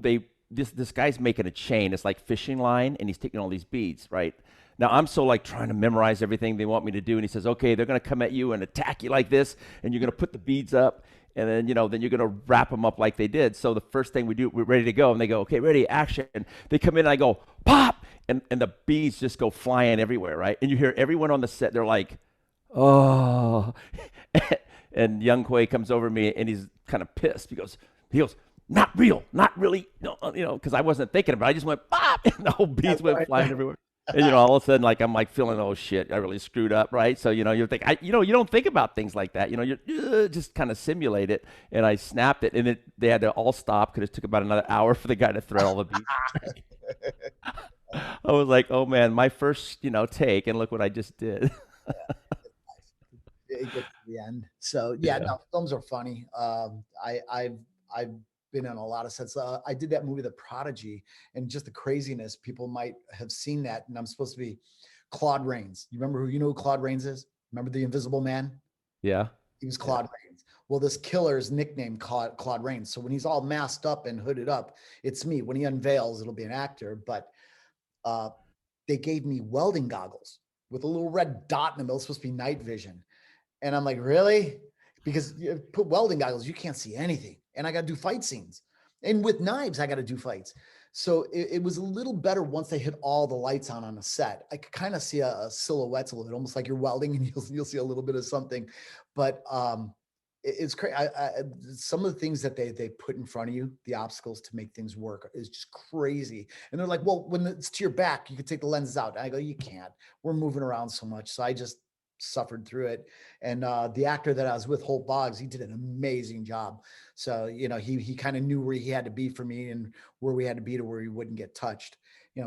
this guy's making a chain. It's like fishing line, and he's taking all these beads, right? Now I'm so trying to memorize everything they want me to do. And he says, okay, they're going to come at you and attack you like this, and you're going to put the beads up, and then, then you're going to wrap them up like they did. So the first thing we do, we're ready to go, and they go, okay, ready, action. They come in, and I go, pop, and the beads just go flying everywhere, right? And you hear everyone on the set, they're like, oh. And Young Kuei comes over to me and he's kind of pissed. He goes, not real, not really, no, because I wasn't thinking about it. I just went, pop, and the whole beads went flying everywhere. And, all of a sudden, like, I'm like feeling, oh shit, I really screwed up, right? So, you think, you don't think about things like that. You just kind of simulate it. And I snapped it, and they had to all stop because it took about another hour for the guy to thread all the beads. I was like, oh man, my first, take, and look what I just did. It gets to the end. So no, films are funny. I've been in a lot of sets. I did that movie, The Prodigy, and just the craziness. People might have seen that, and I'm supposed to be Claude Rains. You know who Claude Rains is? Remember the Invisible Man? Yeah. He was Claude Rains. Well, this killer's nicknamed Claude Rains. So when he's all masked up and hooded up, it's me. When he unveils, it'll be an actor. But they gave me welding goggles with a little red dot in the middle. It's supposed to be night vision. And I'm like, really? Because you put welding goggles, you can't see anything. And I got to do fight scenes. And with knives, I got to do fights. So it was a little better once they hit all the lights on a set. I could kind of see a silhouette a little bit, almost like you're welding, and you'll see a little bit of something. But it's crazy. Some of the things that they put in front of you, the obstacles to make things work, is just crazy. And they're like, well, when it's to your back, you can take the lenses out. And I go, you can't. We're moving around so much. So I just suffered through it. And the actor that I was with, Holt Boggs, he did an amazing job. So, he kind of knew where he had to be for me and where we had to be to where he wouldn't get touched,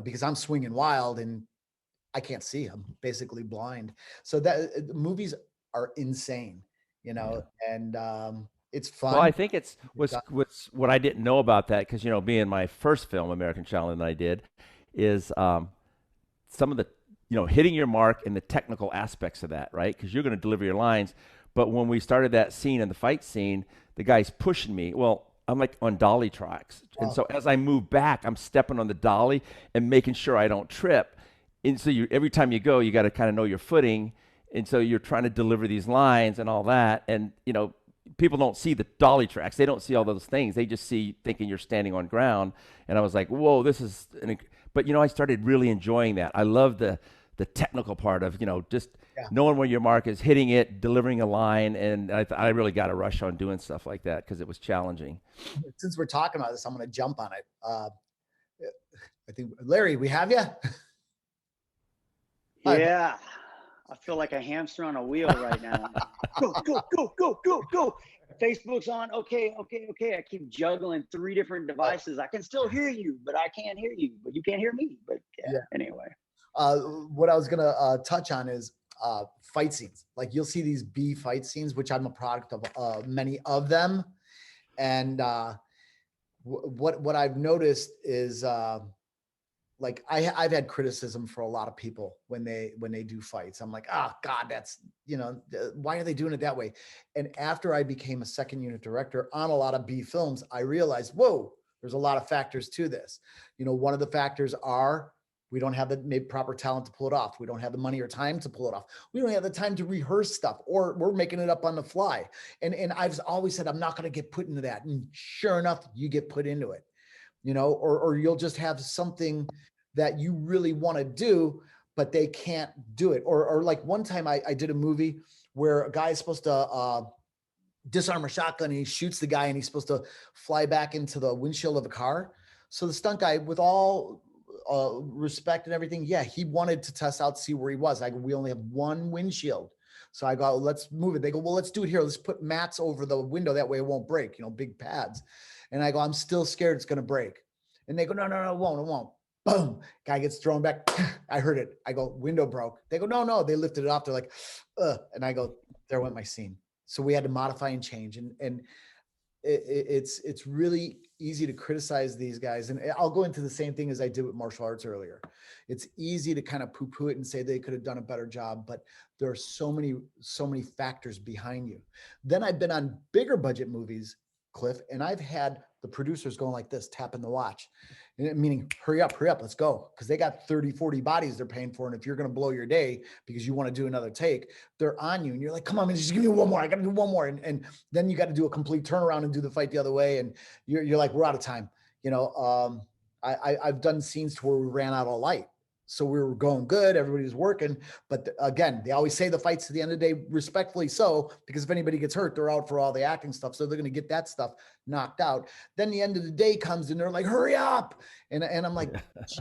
because I'm swinging wild and I can't see. I'm basically blind. So that movies are insane, and it's fun. Well, I think it's what I didn't know about that, because, being my first film, American Shaolin, that I did, is some of the hitting your mark and the technical aspects of that, right? Because you're going to deliver your lines. But when we started that scene in the fight scene, the guy's pushing me. Well, I'm like on dolly tracks. And so as I move back, I'm stepping on the dolly and making sure I don't trip. And so every time you go, you got to kind of know your footing. And so you're trying to deliver these lines and all that. And, people don't see the dolly tracks. They don't see all those things. They just see thinking you're standing on ground. And I was like, whoa, this is, but, I started really enjoying that. I love the technical part of, just knowing where your mark is, hitting it, delivering a line. And I really got a rush on doing stuff like that because it was challenging. Since we're talking about this, I'm going to jump on it. I think, Larry, we have you? Yeah. I feel like a hamster on a wheel right now. Go. Facebook's on. Okay. I keep juggling 3 different devices. I can still hear you, but I can't hear you. But you can't hear me. But anyway. What I was going to touch on is fight scenes. Like, you'll see these B fight scenes, which I'm a product of many of them. And what I've noticed is like I've had criticism for a lot of people when they do fights. I'm like, God, that's, why are they doing it that way? And after I became a second unit director on a lot of B films, I realized, whoa, there's a lot of factors to this. One of the factors are we don't have the proper talent to pull it off. We don't have the money or time to pull it off. We don't have the time to rehearse stuff, or we're making it up on the fly. And I've always said, I'm not going to get put into that. And sure enough, you get put into it, or you'll just have something that you really want to do, but they can't do it. Or like one time I did a movie where a guy is supposed to disarm a shotgun, and he shoots the guy, and he's supposed to fly back into the windshield of a car. So the stunt guy, with all respect and everything, he wanted to test out, see where he was. We only have one windshield. So I go, let's move it. They go, well, let's do it here. Let's put mats over the window. That way it won't break, big pads. And I go, I'm still scared it's going to break. And they go, no, it won't. Boom. Guy gets thrown back. I heard it. I go, window broke. They go, no. They lifted it off. They're like, ugh. And I go, there went my scene. So we had to modify and change. And it's really easy to criticize these guys. And I'll go into the same thing as I did with martial arts earlier. It's easy to kind of poo-poo it and say they could have done a better job, but there are so many factors behind you. Then I've been on bigger budget movies, Cliff, and I've had the producers going like this, tapping the watch, meaning hurry up, let's go. Because they got 30, 40 bodies they're paying for. And if you're going to blow your day because you want to do another take, they're on you. And you're like, come on, man, just give me one more. I got to do one more. And then you got to do a complete turnaround and do the fight the other way. And you're like, we're out of time. I've done scenes to where we ran out of light. So we were going good. Everybody was working. But again, they always say the fights to the end of the day, respectfully so, because if anybody gets hurt, they're out for all the acting stuff. So they're going to get that stuff knocked out. Then the end of the day comes and they're like, hurry up. And I'm like,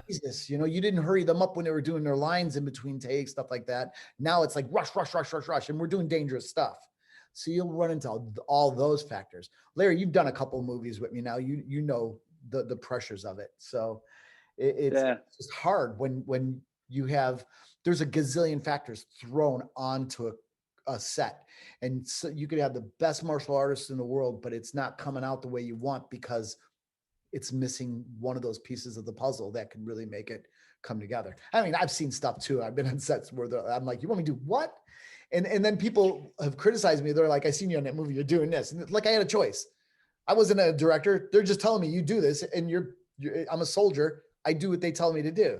Jesus, you didn't hurry them up when they were doing their lines in between takes, stuff like that. Now it's like rush. And we're doing dangerous stuff. So you'll run into all those factors. Larry, you've done a couple of movies with me now. You know the pressures of it. So it's just hard when you have, there's a gazillion factors thrown onto a set. And so you could have the best martial artist in the world, but it's not coming out the way you want because it's missing one of those pieces of the puzzle that could really make it come together. I mean, I've seen stuff too. I've been on sets where I'm like, you want me to do what? And then people have criticized me. They're like, I seen you on that movie, you're doing this. And like, I had a choice. I wasn't a director. They're just telling me you do this and I'm a soldier. I do what they tell me to do.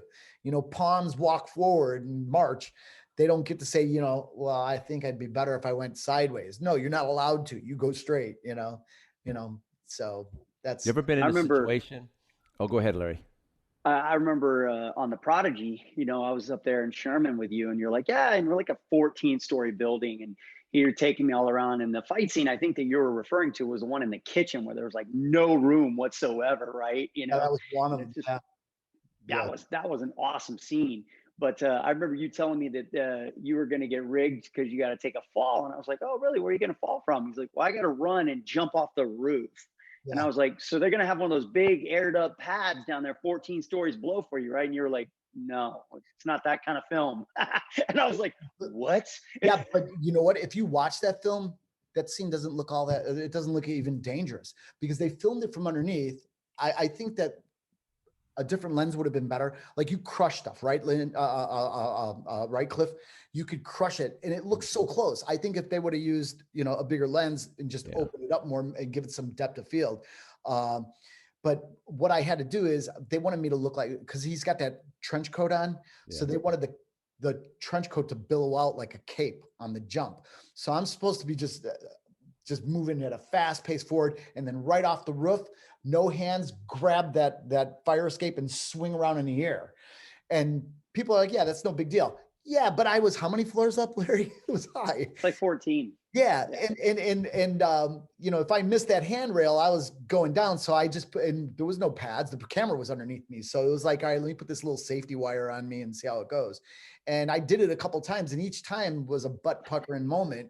Pawns walk forward and march. They don't get to say, well, I think I'd be better if I went sideways. No, you're not allowed to. You go straight, so that's. You ever been in a situation? Oh, go ahead, Larry. I remember on The Prodigy, I was up there in Sherman with you and you're like, yeah, and we're like a 14-story building and you're taking me all around. And the fight scene I think that you were referring to was the one in the kitchen where there was like no room whatsoever, right? Yeah, that was one of them. That was an awesome scene. But I remember you telling me that you were going to get rigged because you got to take a fall. And I was like, oh, really? Where are you going to fall from? He's like, well, I got to run and jump off the roof. Yeah. And I was like, so they're going to have one of those big aired up pads down there, 14 stories below for you, right? And you were like, no, it's not that kind of film. And I was like, what? Yeah, but you know what? If you watch that film, that scene doesn't look it doesn't look even dangerous because they filmed it from underneath. I think that a different lens would have been better. Like you crush stuff, right? Right, Cliff? You could crush it and it looks so close. I think if they would have used, a bigger lens and just open it up more and give it some depth of field. But what I had to do is they wanted me to look like, because he's got that trench coat on. Yeah. So they wanted the trench coat to billow out like a cape on the jump. So I'm supposed to be just moving at a fast pace forward and then right off the roof, no hands, grab that fire escape and swing around in the air. And people are like, yeah, that's no big deal. Yeah, but I was how many floors up, Larry? It was high. It's like 14. Yeah, and if I missed that handrail, I was going down. So I just and there was no pads. The camera was underneath me, so it was like, all right, let me put this little safety wire on me and see how it goes. And I did it a couple times, and each time was a butt puckering moment,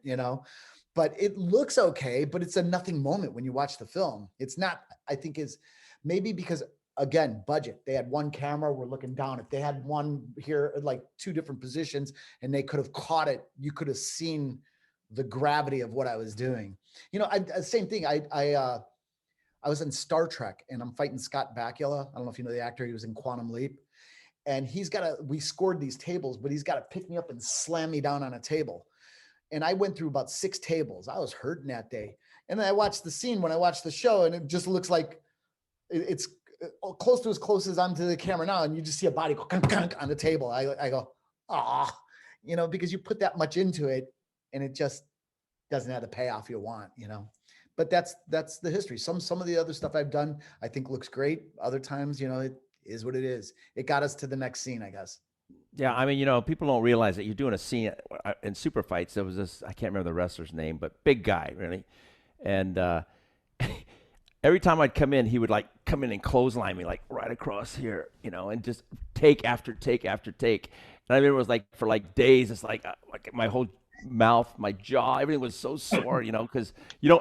But it looks okay, but it's a nothing moment when you watch the film. It's not. I think is maybe because. Again, budget. They had one camera, we're looking down. If they had one here, like two different positions, and they could have caught it, you could have seen the gravity of what I was doing. Same thing. I was in Star Trek, and I'm fighting Scott Bakula. I don't know if you know the actor. He was in Quantum Leap, and we scored these tables, but he's got to pick me up and slam me down on a table. And I went through about 6 tables. I was hurting that day. And then I watched the scene when I watched the show, and it just looks like it's close as I'm to the camera now, and you just see a body go on the table. I go, because you put that much into it, and it just doesn't have the payoff you want, But that's the history. Some of the other stuff I've done, I think looks great. Other times, it is what it is. It got us to the next scene, I guess. Yeah, I mean, people don't realize that you're doing a scene in Super Fights. There was this, I can't remember the wrestler's name, but big guy, really, and. Every time I'd come in, he would like come in and clothesline me like right across here, and just take after take after take. And I remember it was like for like days, it's like my whole mouth, my jaw, everything was so sore, because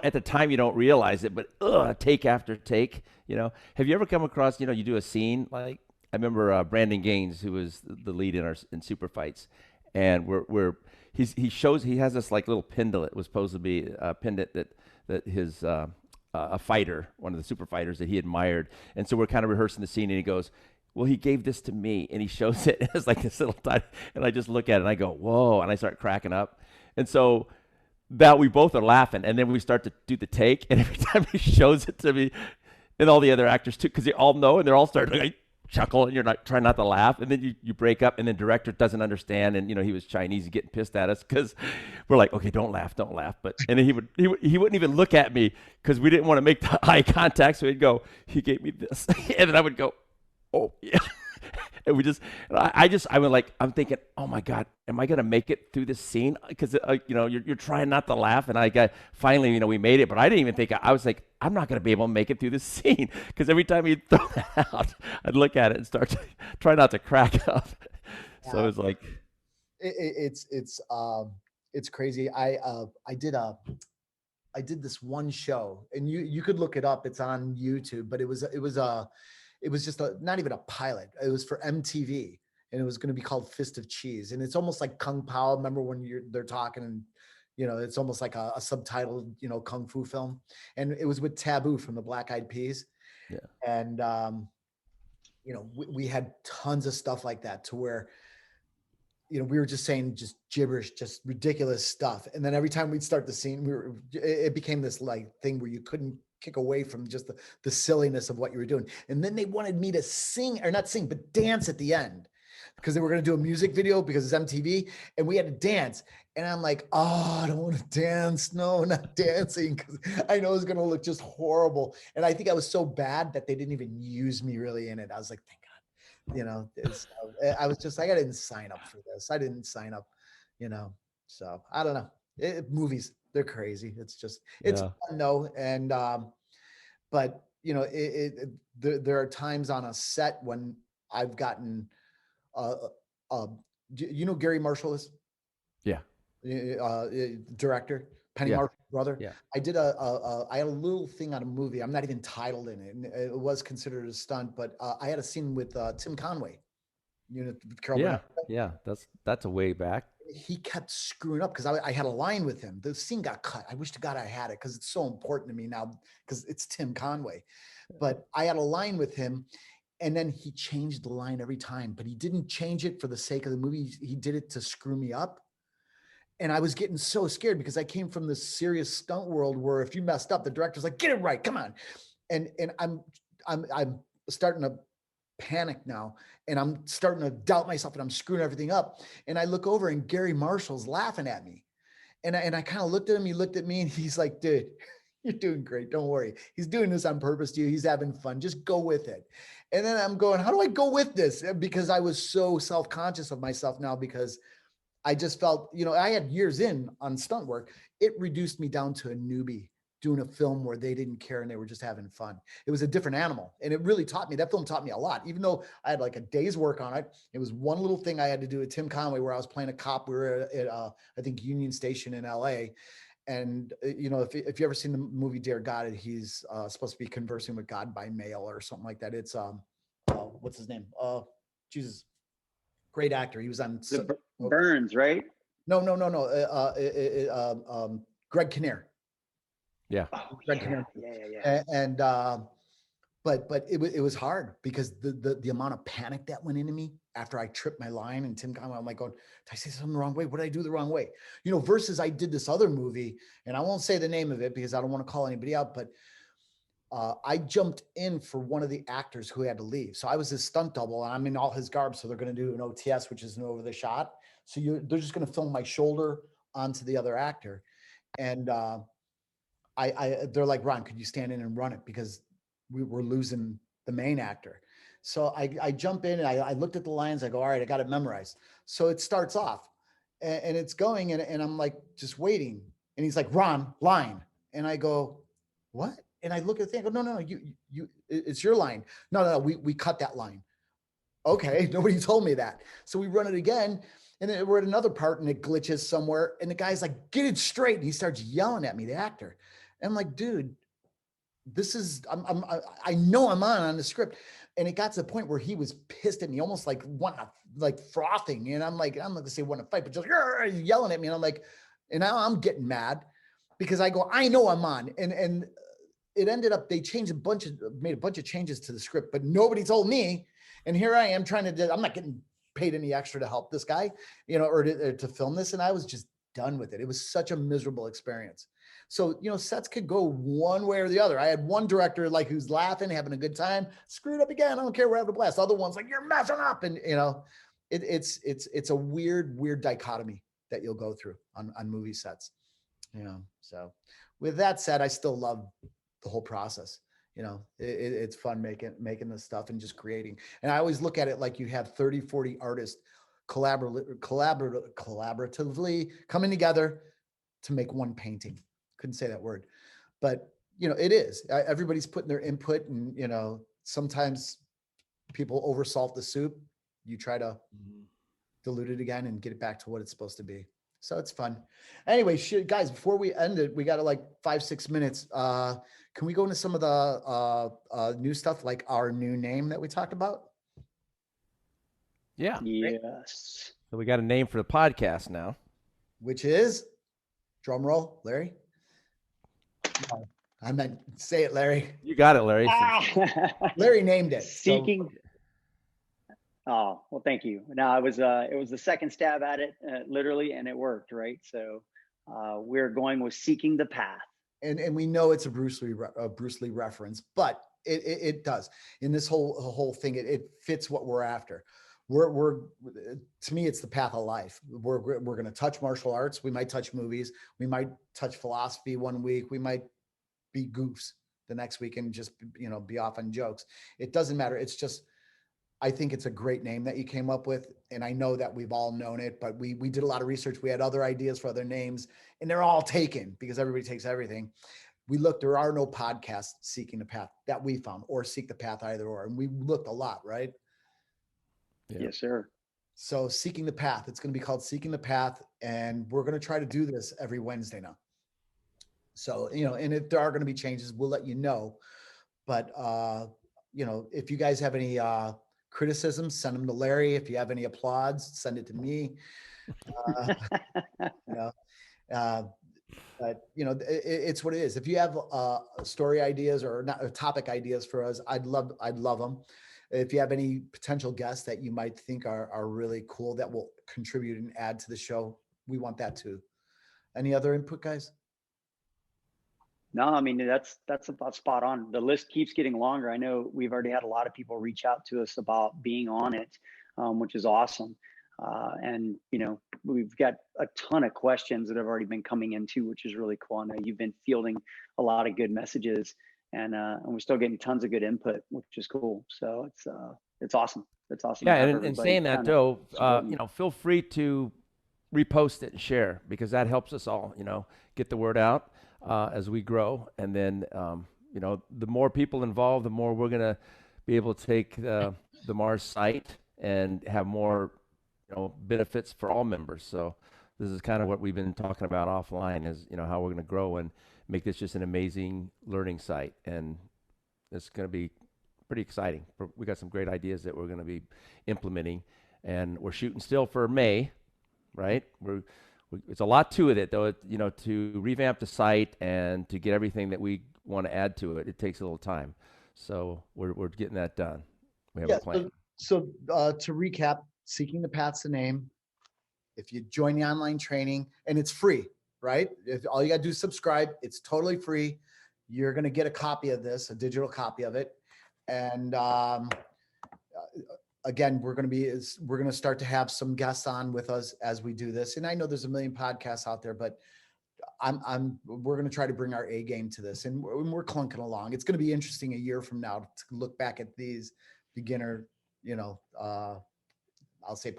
at the time you don't realize it, but take after take, Have you ever come across, you do a scene like I remember Brandon Gaines, who was the lead in Super Fights, and he has this like little pendant. It was supposed to be a pendant that his a fighter, one of the super fighters that he admired. And so we're kind of rehearsing the scene, and he goes, well, he gave this to me, and he shows it as like this little tiny, and I just look at it and I go, whoa, and I start cracking up. And so that we both are laughing, and then we start to do the take, and every time he shows it to me, and all the other actors too, because they all know, and they're all starting to like chuckle, and you're not trying not to laugh, and then you break up, and the director doesn't understand, and he was Chinese, he's getting pissed at us because we're like, okay, don't laugh, but and then he wouldn't even look at me because we didn't want to make the eye contact, so he'd go, he gave me this, and then I would go, oh yeah, And we just, and I was like, I'm thinking, oh my God, am I going to make it through this scene? Because, you're trying not to laugh. And finally, we made it, but I didn't even think, I was like, I'm not going to be able to make it through this scene. Because every time he'd throw that out, I'd look at it and start to try not to crack up. So it was like, it's crazy. I did this one show, and you could look it up. It's on YouTube, but it was just not even a pilot. It was for MTV, and it was going to be called Fist of Cheese. And it's almost like Kung Pao. Remember when they're talking, and it's almost like a subtitled kung fu film. And it was with Taboo from the Black Eyed Peas. Yeah. And we had tons of stuff like that, to where we were just saying just gibberish, just ridiculous stuff. And then every time we'd start the scene, it became this like thing where you couldn't kick away from just the silliness of what you were doing. And then they wanted me to sing, or not sing, but dance at the end, because they were going to do a music video because it's MTV, and we had to dance. And I'm like, oh, I don't want to dance. No, not dancing, because I know it's going to look just horrible. And I think I was so bad that they didn't even use me really in it. I was like, thank God. I was just like, I didn't sign up for this. I didn't sign up, so I don't know. Movies, they're crazy. It's fun though. And, but there are times on a set when I've gotten, Gary Marshall is? Yeah. Director, Penny Yeah. Marshall's brother. Yeah. I did I had a little thing on a movie. I'm not even titled in it. And it was considered a stunt, but I had a scene with Tim Conway. With Carol Yeah. Burnett. Yeah. That's a way back. He kept screwing up because I had a line with him. The scene got cut. I wish to God I had it, because it's so important to me now, because it's Tim Conway. But I had a line with him, and then he changed the line every time. But he didn't change it for the sake of the movie. He did it to screw me up. And I was getting so scared, because I came from this serious stunt world where if you messed up, the director's like, get it right, come on. And I'm starting to panic now, and I'm starting to doubt myself, and I'm screwing everything up. And I look over, and Gary Marshall's laughing at me. And I kind of looked at him, he looked at me, and he's like, dude, you're doing great. Don't worry. He's doing this on purpose to you. He's having fun. Just go with it. And then I'm going, how do I go with this? Because I was so self-conscious of myself now, because I just felt, I had years in on stunt work. It reduced me down to a newbie doing a film where they didn't care and they were just having fun. It was a different animal. And it really taught me, that film taught me a lot, even though I had like a day's work on it. It was one little thing I had to do with Tim Conway, where I was playing a cop. We were at, I think, Union Station in LA. And, if you ever seen the movie Dear God, he's supposed to be conversing with God by mail or something like that. It's, what's his name? Jesus. Great actor. He was on Burns, right? No. Greg Kinnear. Yeah. Oh, Greg yeah. Kinnear. Yeah. And but it was hard, because the amount of panic that went into me after I tripped my line, and Tim Conway, I'm like going, did I say something the wrong way? What did I do the wrong way? Versus I did this other movie, and I won't say the name of it because I don't want to call anybody out, but I jumped in for one of the actors who had to leave. So I was his stunt double, and I'm in all his garb. So they're going to do an OTS, which is an over the shot. So they're just going to film my shoulder onto the other actor. And they're like, Ron, could you stand in and run it? Because we were losing the main actor. So I jump in, and I looked at the lines. I go, all right, I got it memorized. So it starts off, and it's going, and I'm like, just waiting. And he's like, Ron, line. And I go, what? And I look at the thing, I go, no, you, it's your line. No, we cut that line. Okay, nobody told me that. So we run it again, and then we're at another part, and it glitches somewhere, and the guy's like, get it straight. And he starts yelling at me, the actor. And I'm like, dude, this is, I know I'm on the script. And it got to the point where he was pissed at me, almost like frothing. And I'm not gonna say want to fight, but just yelling at me. And I'm like, and now I'm getting mad, because I go, I know I'm on. And it ended up, they made a bunch of changes to the script, but nobody told me. And here I am I'm not getting paid any extra to help this guy, or to film this. And I was just done with it. It was such a miserable experience. So, sets could go one way or the other. I had one director who's laughing, having a good time, screwed up again. I don't care, we're having a blast. Other ones like, you're messing up. And, it's a weird dichotomy that you'll go through on movie sets. So with that said, I still love the whole process. You know, it's fun making this stuff and just creating. And I always look at it like you have 30, 40 artists collaboratively coming together to make one painting. Couldn't say that word, but you know, it is. Everybody's putting their input, and you know, sometimes people oversalt the soup. You try to dilute it again and get it back to what it's supposed to be. So it's fun. Anyway, guys, before we end it, we got like 5-6 minutes. Can we go into some of the new stuff, like our new name that we talked about? Yeah. Yes. So we got a name for the podcast now. Which is, drum roll, Larry. No, I meant say it, Larry. You got it, Larry. Larry named it. Seeking. Oh, well, thank you. No, it was the second stab at it, literally, and it worked, right? So we're going with Seeking the Path. And we know it's a Bruce Lee reference, but it does. In this whole thing, it fits what we're after. We're to me, it's the path of life. We're going to touch martial arts. We might touch movies. We might touch philosophy one week. We might be goofs the next week and just, you know, be off on jokes. It doesn't matter. It's just, I think it's a great name that you came up with. And I know that we've all known it, but we did a lot of research. We had other ideas for other names, and they're all taken because everybody takes everything. We looked, there are no podcasts Seeking the Path that we found, or Seek the Path, either or. And we looked a lot, right? Yeah. Yes, sir. So Seeking the Path, it's going to be called Seeking the Path. And we're going to try to do this every Wednesday now. So, you know, and if there are going to be changes, we'll let you know. But, you know, if you guys have any criticisms, send them to Larry. If you have any applause, send it to me. But you know, it's what it is. If you have story ideas or not topic ideas for us, I'd love them. If you have any potential guests that you might think are really cool that will contribute and add to the show, we want that too. Any other input, guys? No, I mean, that's about spot on. The list keeps getting longer. I know we've already had a lot of people reach out to us about being on it, which is awesome. And, you know, we've got a ton of questions that have already been coming in too, which is really cool. I know you've been fielding a lot of good messages, and we're still getting tons of good input, which is cool. So it's awesome. It's awesome. Yeah, and saying that though, you know, feel free to repost it and share, because that helps us all, you know, get the word out as we grow. And then, you know, the more people involved, the more we're going to be able to take the Mars site and have more, you know, benefits for all members. So this is kind of what we've been talking about offline, is, you know, how we're going to grow and make this just an amazing learning site. And it's going to be pretty exciting. We got some great ideas that we're going to be implementing, and we're shooting still for May, right? It's a lot to it though, you know, to revamp the site and to get everything that we want to add to it. It takes a little time. So we're getting that done. We have a plan. So to recap, Seeking the Path's the name. If you join the online training, and it's free, right? If all you got to do is subscribe, it's totally free. You're going to get a copy of this, a digital copy of it. And again, we're going to start to have some guests on with us as we do this. And I know there's a million podcasts out there, but we're going to try to bring our A game to this, and we're clunking along. It's going to be interesting a year from now to look back at these beginner, you know, I'll say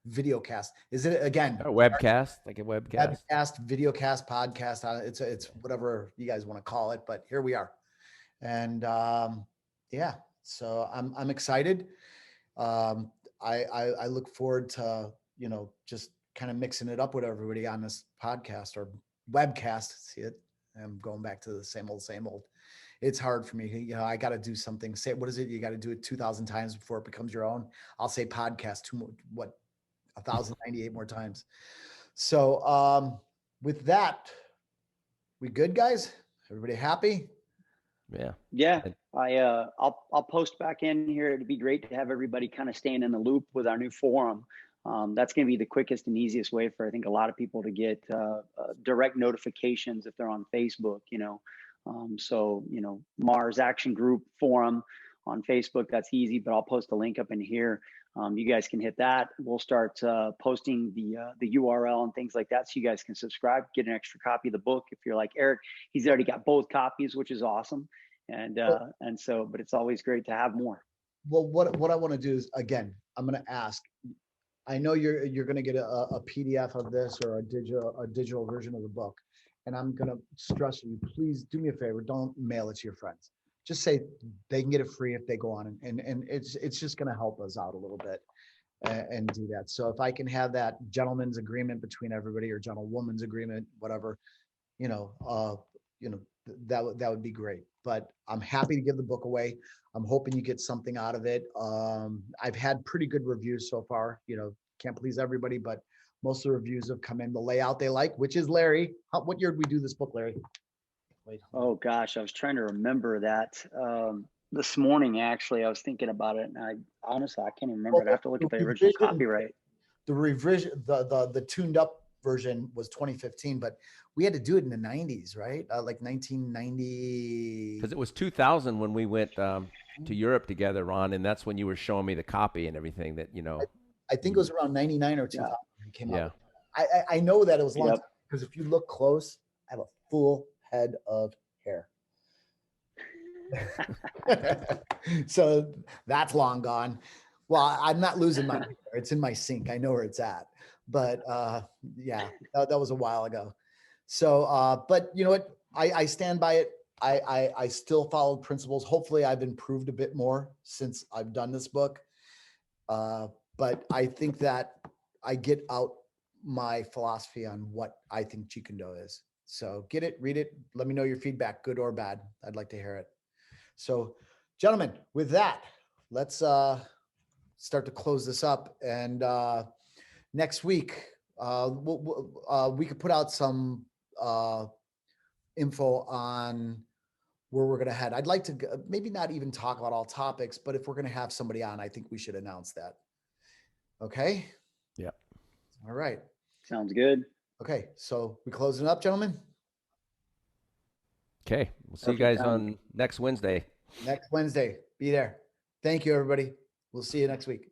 video cast. Is it again? A webcast, like a webcast. Webcast, video cast, podcast. It's whatever you guys want to call it, but here we are. And yeah, so I'm excited. I look forward to, you know, just kind of mixing it up with everybody on this podcast or webcast. See it? I'm going back to the same old. It's hard for me. You know, I got to do something. Say, what is it? You got to do it 2,000 times before it becomes your own. I'll say podcast 1,098 more times. So with that, we good, guys? Everybody happy? Yeah. I'll post back in here. It'd be great to have everybody kind of staying in the loop with our new forum. That's going to be the quickest and easiest way for, I think, a lot of people to get direct notifications if they're on Facebook, you know. So, you know, Mars Action Group forum on Facebook, that's easy, but I'll post a link up in here. You guys can hit that. We'll start posting the URL and things like that, so you guys can subscribe, get an extra copy of the book. If you're like Eric, he's already got both copies, which is awesome. And so, but it's always great to have more. Well, what I want to do is, again, I'm going to ask. I know you're going to get a PDF of this or a digital version of the book, and I'm going to stress you. Please do me a favor. Don't mail it to your friends. Just say they can get it free if they go on, and it's just going to help us out a little bit, and do that. So if I can have that gentleman's agreement between everybody, or gentlewoman's agreement, whatever, that would be great. But I'm happy to give the book away. I'm hoping you get something out of it. I've had pretty good reviews so far. Can't please everybody, but most of the reviews have come in the layout they like, which is Larry. What year did we do this book, Larry? Wait. Oh gosh, I was trying to remember that this morning. Actually, I was thinking about it, and I honestly I can't even remember. I'd have to look at the original copyright. The revision, the tuned up version was 2015, but we had to do it in the 90s, right? Like 1990. Because it was 2000 when we went to Europe together, Ron, and that's when you were showing me the copy and everything that, I think it was around 99 or 2000 when it came out. Yeah. I know that it was long, because if you look close, I have a full head of hair. So that's long gone. Well, I'm not losing my hair. It's in my sink. I know where it's at. But yeah, that was a while ago. So, but you know what? I stand by it. I still followed principles. Hopefully I've improved a bit more since I've done this book. But I think that I get out my philosophy on what I think Jeet Kune Do is. So get it, read it. Let me know your feedback, good or bad. I'd like to hear it. So gentlemen, with that, let's start to close this up. And next week, we could put out some info on where we're going to head. I'd like to maybe not even talk about all topics, but if we're going to have somebody on, I think we should announce that. Okay. Yeah. All right. Sounds good. Okay. So we closing up, gentlemen. Okay. We'll see you guys on next Wednesday. Next Wednesday. Be there. Thank you, everybody. We'll see you next week.